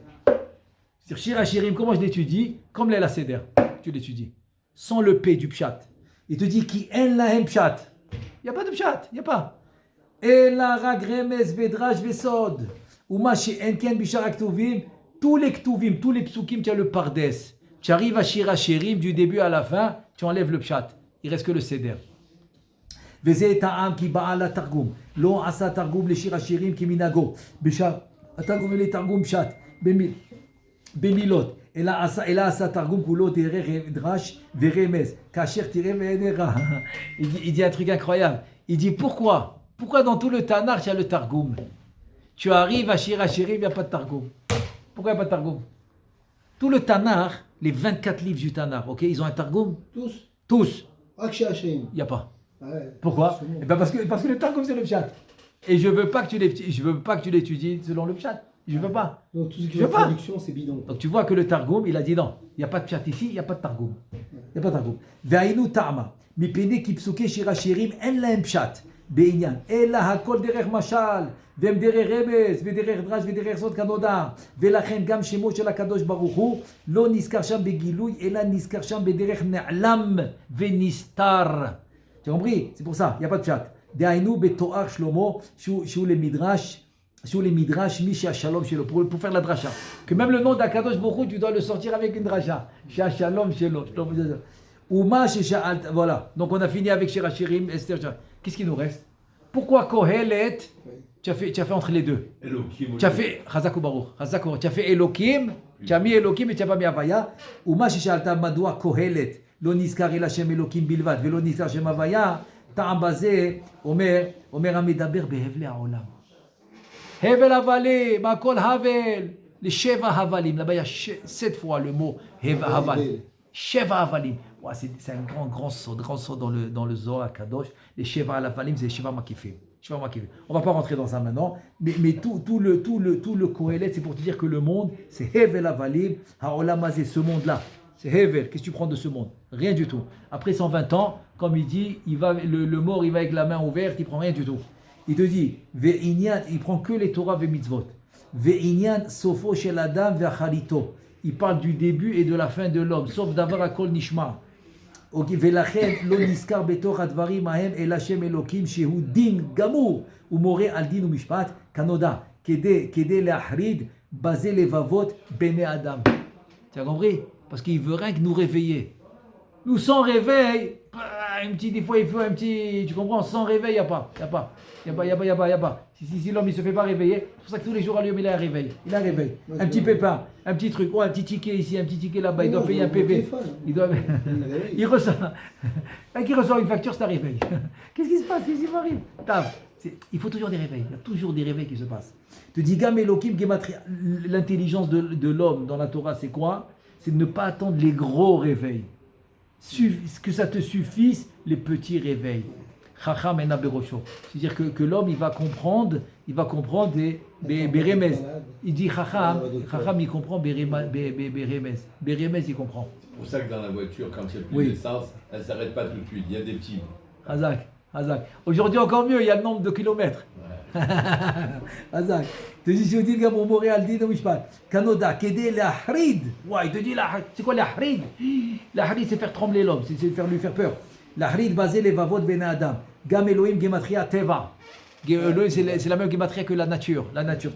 C'est-à-dire Shir Hashirim, comment je l'étudie? Comme la Seder, tu l'étudies. Sans le P du Pshat. Il te dit qui en la Pshat. Il n'y a pas de Pshat, il n'y a pas. Ela Ragremes Vedrash Vesod. Uma Enken Bishar Aktuvim. Tous les Ktuvim, tous les Psukim, tu as le Pardes. Tu arrives à Shir Hashirim, du début à la fin, tu enlèves le Pshat. Il reste que le Seder. Veze ta'am ki ba'ala targum. Lo asa targum le Shir Hashirim ki minago. Bishar targum le targum Pshat. במילot. אלא עשה תרגום כולו דרך דרש ורמז. כאשר תראה ועינך. Il dit un truc incroyable. Il dit pourquoi dans tout le Tanakh il y a le Targum? Tu arrives à Shir Hashirim, il n'y a pas de Targum. Pourquoi il n'y a pas de Targum? Tout le Tanakh, les 24 livres du Tanakh, ok, ils ont un Targum? Tous. Il n'y a pas. Pourquoi? Parce que le Targum c'est le Pshat. Et je ne veux pas que tu l'étudies selon le Pshat. Je ne veux pas. Donc tout ce qui est traduction, c'est bidon. Donc tu vois que le Targum, il a dit non, il n'y a pas de Pshat ici, il n'y a pas de Targum. Il n'y a pas de Targum. Ve'ainu ta'ama, mipene ki psuke Shir Hashirim, en lahem Pshat, be'inyan, ela hakol derech mashal, ve'em derech remez, ve'derech drash, ve'derech sod kanoda, ve'lachen gam shemo shel HaKadosh Baruch Hu, lo niskar sham begilui, ela niskar sham bederech ne'alam, ve'nistar. Tu as compris? C'est pour ça, il n'y a pas de Pshat. De'ainu be'to'ar Shlomo, shu le midrash, sur les midrash, Misha Shalom Shelo, pour faire la dracha. Que même le nom d'Akadosh Baruch Hu, tu dois le sortir avec une dracha. Shia Shalom Shelo. Voilà. Donc on a fini avec Shir Hashirim, Esther. Qu'est-ce qu'il nous reste? Pourquoi Kohelet? Tu as fait entre les deux. Elokim. Tu as fait Chazak Baruch. Tu as fait Elokim. Tu as mis Elokim et tu n'as pas mis Havaya. Uma Shalta Madoua Kohelet. Lo Niskar El Hashem Elokim Bilvad. Velo Niskar Shem Havaya. Ta'am Bazé. Omer Amidaber Behevle Haolam. Hevel Havale, Makol Havel, les Sheva Havalim. Là-bas, il y a 7 fois le mot Heva Haval. Sheva Havalim. Ouais, c'est un grand saut dans le Zohar Kadosh. Les Sheva Havalim, c'est les Sheva Makifim. On ne va pas rentrer dans ça maintenant. Mais tout le Kohelet, c'est pour te dire que le monde, c'est Hevel Havalim, Haolamazé, ce monde-là. C'est Hevel. Qu'est-ce que tu prends de ce monde? Rien du tout. Après 120 ans, comme il dit, le mort, il va avec la main ouverte, il ne prend rien du tout. Il te dit, il prend que les Torah et mitzvot. Ve'inyan sofo shel adam ve'acharito. Il parle du début et de la fin de l'homme, sauf d'avoir akol nishma. Ve'lachen lo niskar betor advarim ahem el Hashem Elokim shehu din gamur umore al din umishpat kanoda kede le'achrid basé levavot bene adam. Tu as compris? Parce qu'il veut rien que nous réveiller. Nous sans réveil, des fois il faut un petit, tu comprends, sans réveil, il n'y a pas. Si l'homme il se fait pas réveiller, c'est pour ça que tous les jours à l'homme il a un réveil. Un petit pépin, un petit truc, un petit ticket ici, un petit ticket là-bas, il doit payer un PV. Il ressort une facture, c'est un réveil. Qu'est-ce qui se passe? Qu'est-ce qui m'arrive? Il faut toujours des réveils. Il y a toujours des réveils qui se passent. Te dis Gam Elohim Gematria. L'intelligence de l'homme dans la Torah, c'est quoi? C'est de ne pas attendre les gros réveils. Que ça te suffise, les petits réveils. Chacham ena berosho. C'est-à-dire que l'homme, il va comprendre des Beremez. Il dit Chacham, il comprend Beremez. Beremez, il comprend. C'est pour ça que dans la voiture, quand il n'y a plus d'essence, elle ne s'arrête pas tout de suite. Il y a des petits. Hazak. Aujourd'hui, encore mieux, il y a le nombre de kilomètres. Hazak. Tu dis, je dis, mon Montréal, dis, je parle. Kanoda, Kede, la Hrid. Ouais, il te dit, c'est quoi la Hrid? La Hrid, c'est faire trembler l'homme, c'est lui faire peur. La Hrid, basé les vavot ben Adam. Gam Elohim, Gematria, Teva. C'est la même Gematria que la nature,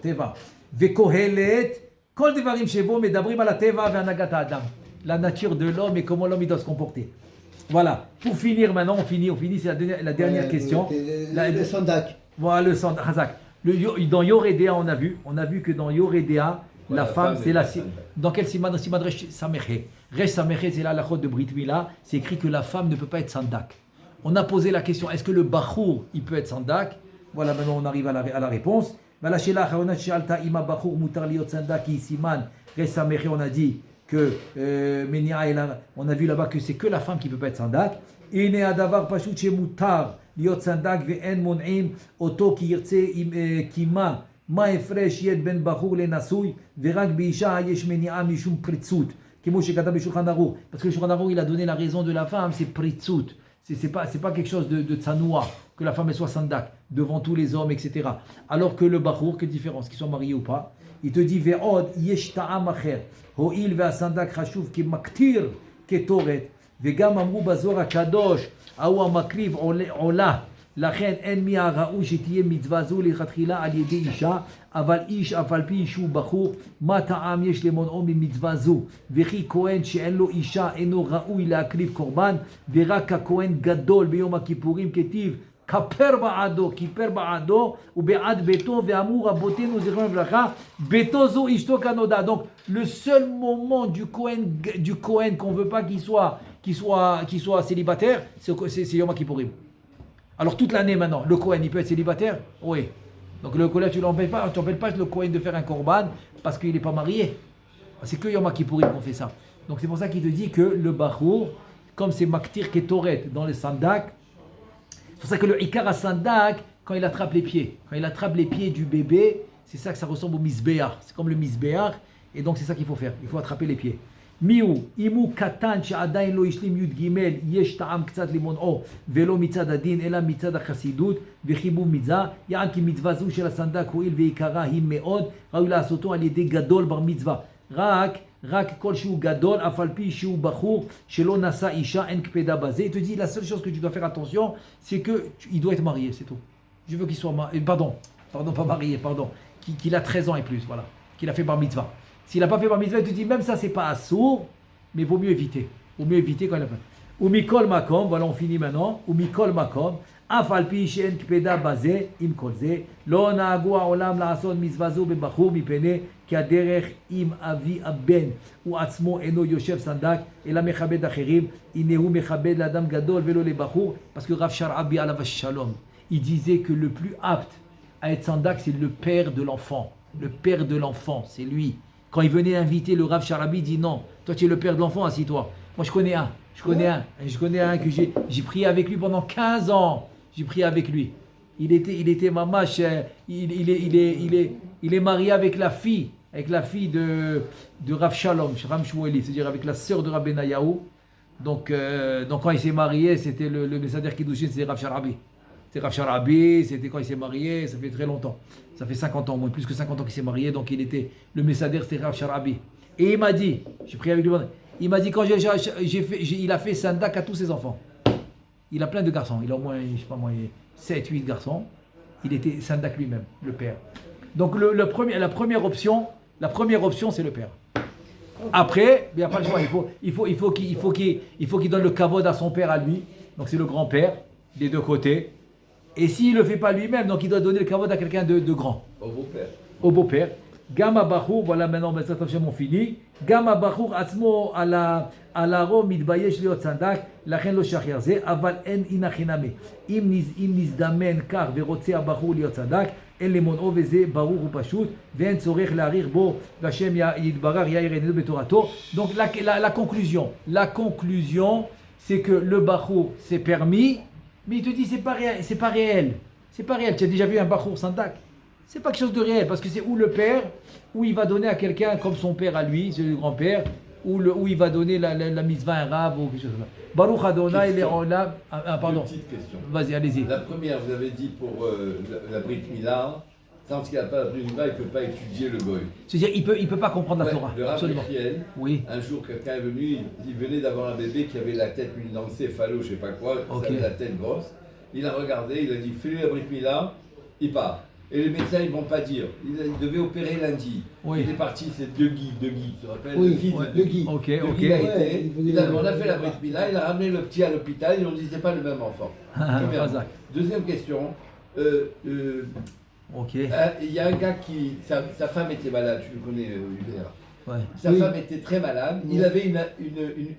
Teva. Vekohelet, Kol Devarim Shebo, Medabrim ala Teva, Ve'anagat Adam. La nature de l'homme et comment l'homme il doit se comporter. Voilà. Pour finir, maintenant, on finit, c'est la dernière question. Le sandak. Voilà, le sandak. Hazak. Dans Yoredea, on a vu que dans Yoredea, la femme, c'est la. Dans quel simad? Dans simad Resh Sameche. Resh Sameche, c'est là la chôte de Brit Mila. C'est écrit que la femme ne peut pas être sandak. On a posé la question, est-ce que le bachour, il peut être sandak? Voilà, maintenant on arrive à la réponse. On a dit que on a vu là-bas que c'est que la femme qui ne peut pas être sandak. להיות סנדק ואין מונעים אותו כי ירצה מה הפרש יד בין בחור לנשוי ורק באישה יש מניעה משום פריצות כמו שכתב בשולחן ערוך parce que le Shulchan Aruch il a donné la raison de la femme c'est pritzout c'est pas quelque chose de tsanoua que la femme elle soit sandak devant tous les hommes etc alors que le bachour quelle différence qu'il soit marié ou pas il te dit ve'od yesh ta'am acher ho'il ve'asandak chashuv k'maktir ketoret וגם אמרו בזוהר הקדוש, ההוא המקריב עולה, לכן אין מי הראוי שתהיה מצווה זו לכתחילה על ידי אישה, אבל איש אף על פי שהוא בחור, מה טעם יש למונעו ממצווה זו? וכי כהן שאין לו אישה אינו ראוי להקריב קורבן, ורק הכהן גדול ביום הכיפורים כתיב, כיפר בעדו ובעד ביתו, ואמרו רבותינו זיכרונם לברכה, ביתו זו אשתו כנודע. Donc le seul moment du Kohen qu'on veut pas qu'il soit célibataire, c'est Yom Kippourim. Alors toute l'année maintenant, le Kohen il peut être célibataire? Oui. Donc le Kohen tu n'empêches pas le Kohen de faire un korban parce qu'il n'est pas marié. C'est que Yom Kippourim qu'on fait ça. Donc c'est pour ça qu'il te dit que le Bachour, comme c'est Maktir Ketoret dans les Sandak, c'est pour ça que le Ikar à Sandak, quand il attrape les pieds du bébé, c'est ça que ça ressemble au Misbéach. C'est comme le Misbéach, et donc c'est ça qu'il faut faire. Il faut attraper les pieds. Miou, imu katan שעדיין לא השלים י"ג, יש טעם קצת למונעו, ולא מצד הדין, אלא מצד החסידות וחיבוב מצווה, יען כי מצווה זו של הסנדק הואיל ועיקרה היא מאוד, ראוי לעשותו על ידי גדול בר מצווה. רק כל שהוא גדול, אף על פי שהוא בחור, שלא נשא אישה, אין קפדה בזה. Il te dit, la seule chose que tu dois faire attention, c'est qu'il doit être marié, c'est tout. Je veux qu'il soit marié, pardon, pas marié, qu'il a 13 ans et plus, voilà, qu'il a fait bar mitzvah. S'il n'a pas fait bar mitzvah, il te dit même ça c'est pas assour, mais vaut mieux éviter. Quand il a fait. Ou mikol makom, voilà on finit maintenant. Ou mikol makom, אף על פי שאין קפדה בזה, עם כל זה, לא נהגו העולם לעשות מצווה זו בבחור מפני כי הדרך עם אבי הבן הוא עצמו אינו יושב סנדק, אלא מכבד אחרים, הנה הוא מכבד לאדם גדול ולא לבחור, parce que Rav Sharabi עליו השלום, il disait que le plus apte à être sandak, c'est le père de l'enfant. Le père de l'enfant, c'est lui. Quand il venait inviter le Rav Sharabi, il dit non, toi tu es le père de l'enfant, assis-toi. Moi je connais un que j'ai prié avec lui pendant 15 ans. J'ai prié avec lui. Il était mamash, il est marié avec la fille de Rav Shalom, Ram Shmueli, c'est-à-dire avec la sœur de Rabbi Nayahu. Donc quand il s'est marié, c'était le Messader Kiddushin, c'était Rav Sharabi. C'est Rav Sharabi, c'était quand il s'est marié, ça fait très longtemps. Ça fait 50 ans, moins plus que 50 ans qu'il s'est marié, donc il était, le Messader c'était Rav Sharabi. Et il m'a dit, j'ai prié avec lui, il m'a dit quand il a fait sandak à tous ses enfants. Il a plein de garçons, il a au moins, je sais pas moi, 7-8 garçons. Il était sandak lui-même, le père. Donc la première option, c'est le père. Après, il n'y a pas le choix, il faut qu'il donne le kavod à son père à lui. Donc c'est le grand-père, des deux côtés. Et s'il ne le fait pas lui-même, donc il doit donner le kavod à quelqu'un de grand. Au beau-père. Au beau-père. Gama Bachour, voilà maintenant, Bezrat Hashem, on finit. Gama Bachour, Atzmo, ala ro, mitbayesh liot sandak, lachen lo shachir ze, aval en inachiname. Im nizdamen kar, verotze abachur liot sandak, en lemono veze, baruch ou pashut, ven tzorech larir bo, Vashem yidbarar yair enedo betorato. Donc la conclusion, c'est que le bachour, c'est permis, mais il te dit, c'est pas réel. C'est pas réel. Tu as déjà vu un bachour sandak? C'est pas quelque chose de réel, parce que c'est ou le père, ou il va donner à quelqu'un comme son père à lui, c'est le grand-père, ou il va donner la mitzvah à un rab, ou quelque chose comme ça. Baruch Adonai, les olam. Pardon. Une petite question. Vas-y, allez-y. La première, vous avez dit pour la Brit Mila, tant qu'il n'a pas la Brit Mila, il ne peut pas étudier le goy. C'est-à-dire, il peut pas comprendre la Torah. Le Rav Absolument. Yechiel, Oui. un jour, quelqu'un est venu, il venait d'avoir un bébé qui avait la tête, une encéphalo, je ne sais pas quoi, Ok. qui avait la tête grosse. Il a regardé, il a dit, fais-lui la Brit Mila, il part. Et les médecins, ils ne vont pas dire. Il devait opérer lundi. Oui. Il est parti, c'est deux Guy, tu te rappelles? Oui, le fils ouais, de de Guy. Ok, Le ok. Guy a Ouais, été, on a fait la Brit Mila, il a ramené le petit à l'hôpital, ils ont dit, c'est pas le même enfant. Première. Razak. Deuxième question. Ok. Il y a un gars qui. Sa femme était malade, tu le connais, Hubert. Ouais. Sa Oui. femme était très malade. Il avait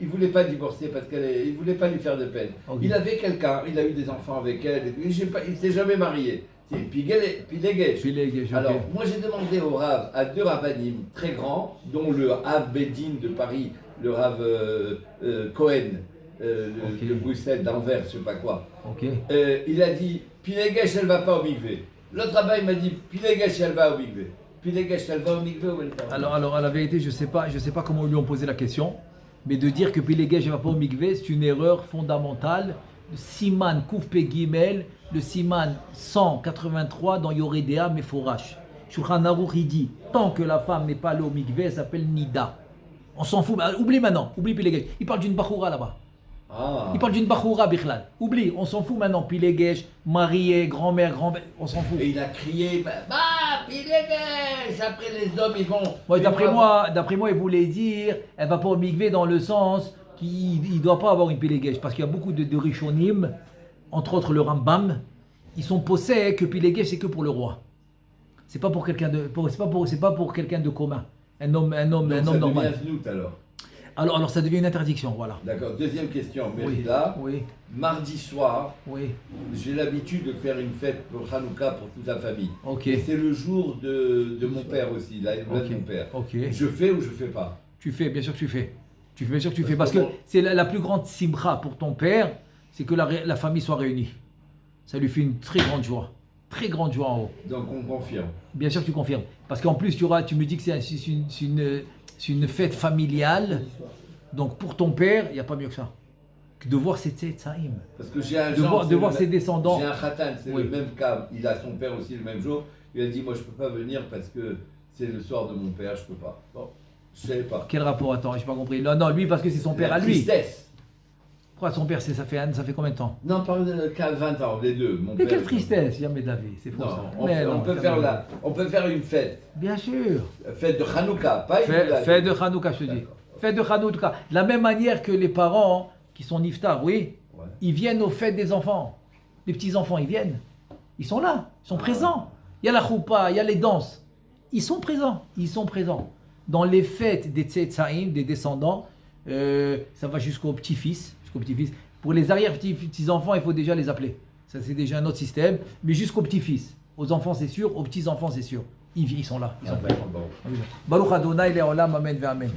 il voulait pas divorcer parce il voulait pas lui faire de peine. Ok. Il avait quelqu'un, il a eu des enfants avec elle. Et puis, il s'est jamais marié. C'est Pilegesh. Pilegesh, ok. Alors, moi j'ai demandé au Rav, à deux Rabbanim très grands, dont le Rav Bedin de Paris, le Rav Cohen Ok. de Bruxelles, d'Anvers, je sais pas quoi. Ok. Il a dit Pilegesh, elle va pas au mikvé. L'autre rabbin il m'a dit Pilegesh, elle va au mikvé. Pilegesh, elle va au mikvé ou elle va au mikvé? Alors, à la vérité, je sais pas comment ils lui ont posé la question, mais de dire que Pilegesh ne va pas au mikvé, c'est une erreur fondamentale. Le Siman Kouf Pe Gimel, le Siman 183 dans Yoredea Meforash. Shulchan Aruch il dit, tant que la femme n'est pas allée au mikvé, elle s'appelle Nida. On s'en fout, oublie maintenant, oublie Pilegesh. Il parle d'une Bachoura là-bas. Ah. Il parle d'une Bachoura Bichlal. Oublie, on s'en fout maintenant. Pilegesh, marié, grand-mère, grand-père, on s'en fout. Et il a crié Pilegesh. Après les hommes ils vont. Ouais, d'après moi, il voulait dire, elle va pas au mikvé dans le sens qu'il ne doit pas avoir une Pilegesh, parce qu'il y a beaucoup de Rishonim, entre autres le Rambam, ils sont possèdés que Pilegesh c'est que pour le roi. C'est pas pour quelqu'un c'est pas pour quelqu'un de commun, un homme normal. Ça devient znout alors. Alors ça devient une interdiction, voilà. D'accord. Deuxième question, Oui, Mérida. oui, Mardi soir, oui. j'ai l'habitude de faire une fête pour Hanouka pour toute la famille. Ok. Et c'est le jour de mon père aussi, la loi de mon père. Ok. Je fais ou je fais pas? Tu fais, bien sûr que tu fais. Bien sûr que tu fais, parce que Parce que c'est la plus grande simcha pour ton père, c'est que la famille soit réunie. Ça lui fait une très grande joie en haut. Donc on confirme. Bien sûr que tu confirmes. Parce qu'en plus, tu me dis que c'est une fête familiale. Donc pour ton père, il n'y a pas mieux que ça. Que de voir ses tzaïm. Parce que j'ai un De voir ses descendants. J'ai un khatan, c'est Oui. le même cas. Il a son père aussi le même jour. Il a dit moi je peux pas venir parce que c'est le soir de mon père, je peux pas. Bon, je savais pas. Quel rapport? Attends, je n'ai pas compris. Non, lui, parce que c'est son père La à lui. tristesse. Pourquoi son père, ça fait combien de temps? Non, par de 20 ans, les deux. Mon Mais père, quelle tristesse, jamais David, c'est faux Non, ça. on, Mais peut, non, on peut jamais faire David. on peut faire une fête. Bien sûr. Fête de Hanouka, pas une Fête de Hanouka, je te dis. D'accord. Fête de Hanouka. De la même manière que les parents qui sont niftar, oui, Ouais. ils viennent aux fêtes des enfants. Les petits-enfants, ils viennent. Ils sont là, ils sont présents. Il y a la choupa, il y a les danses. Ils sont présents. Dans les fêtes des tzetzaïm, des descendants, ça va jusqu'au petit-fils. Pour les arrière-petits-enfants, il faut déjà les appeler. Ça, c'est déjà un autre système. Mais jusqu'au petit-fils. Aux enfants, c'est sûr. Aux petits-enfants, c'est sûr. Ils sont là. Ils sont prêts. Bon. Baruch Adonai, Le'olam, Amen, Ve'amen.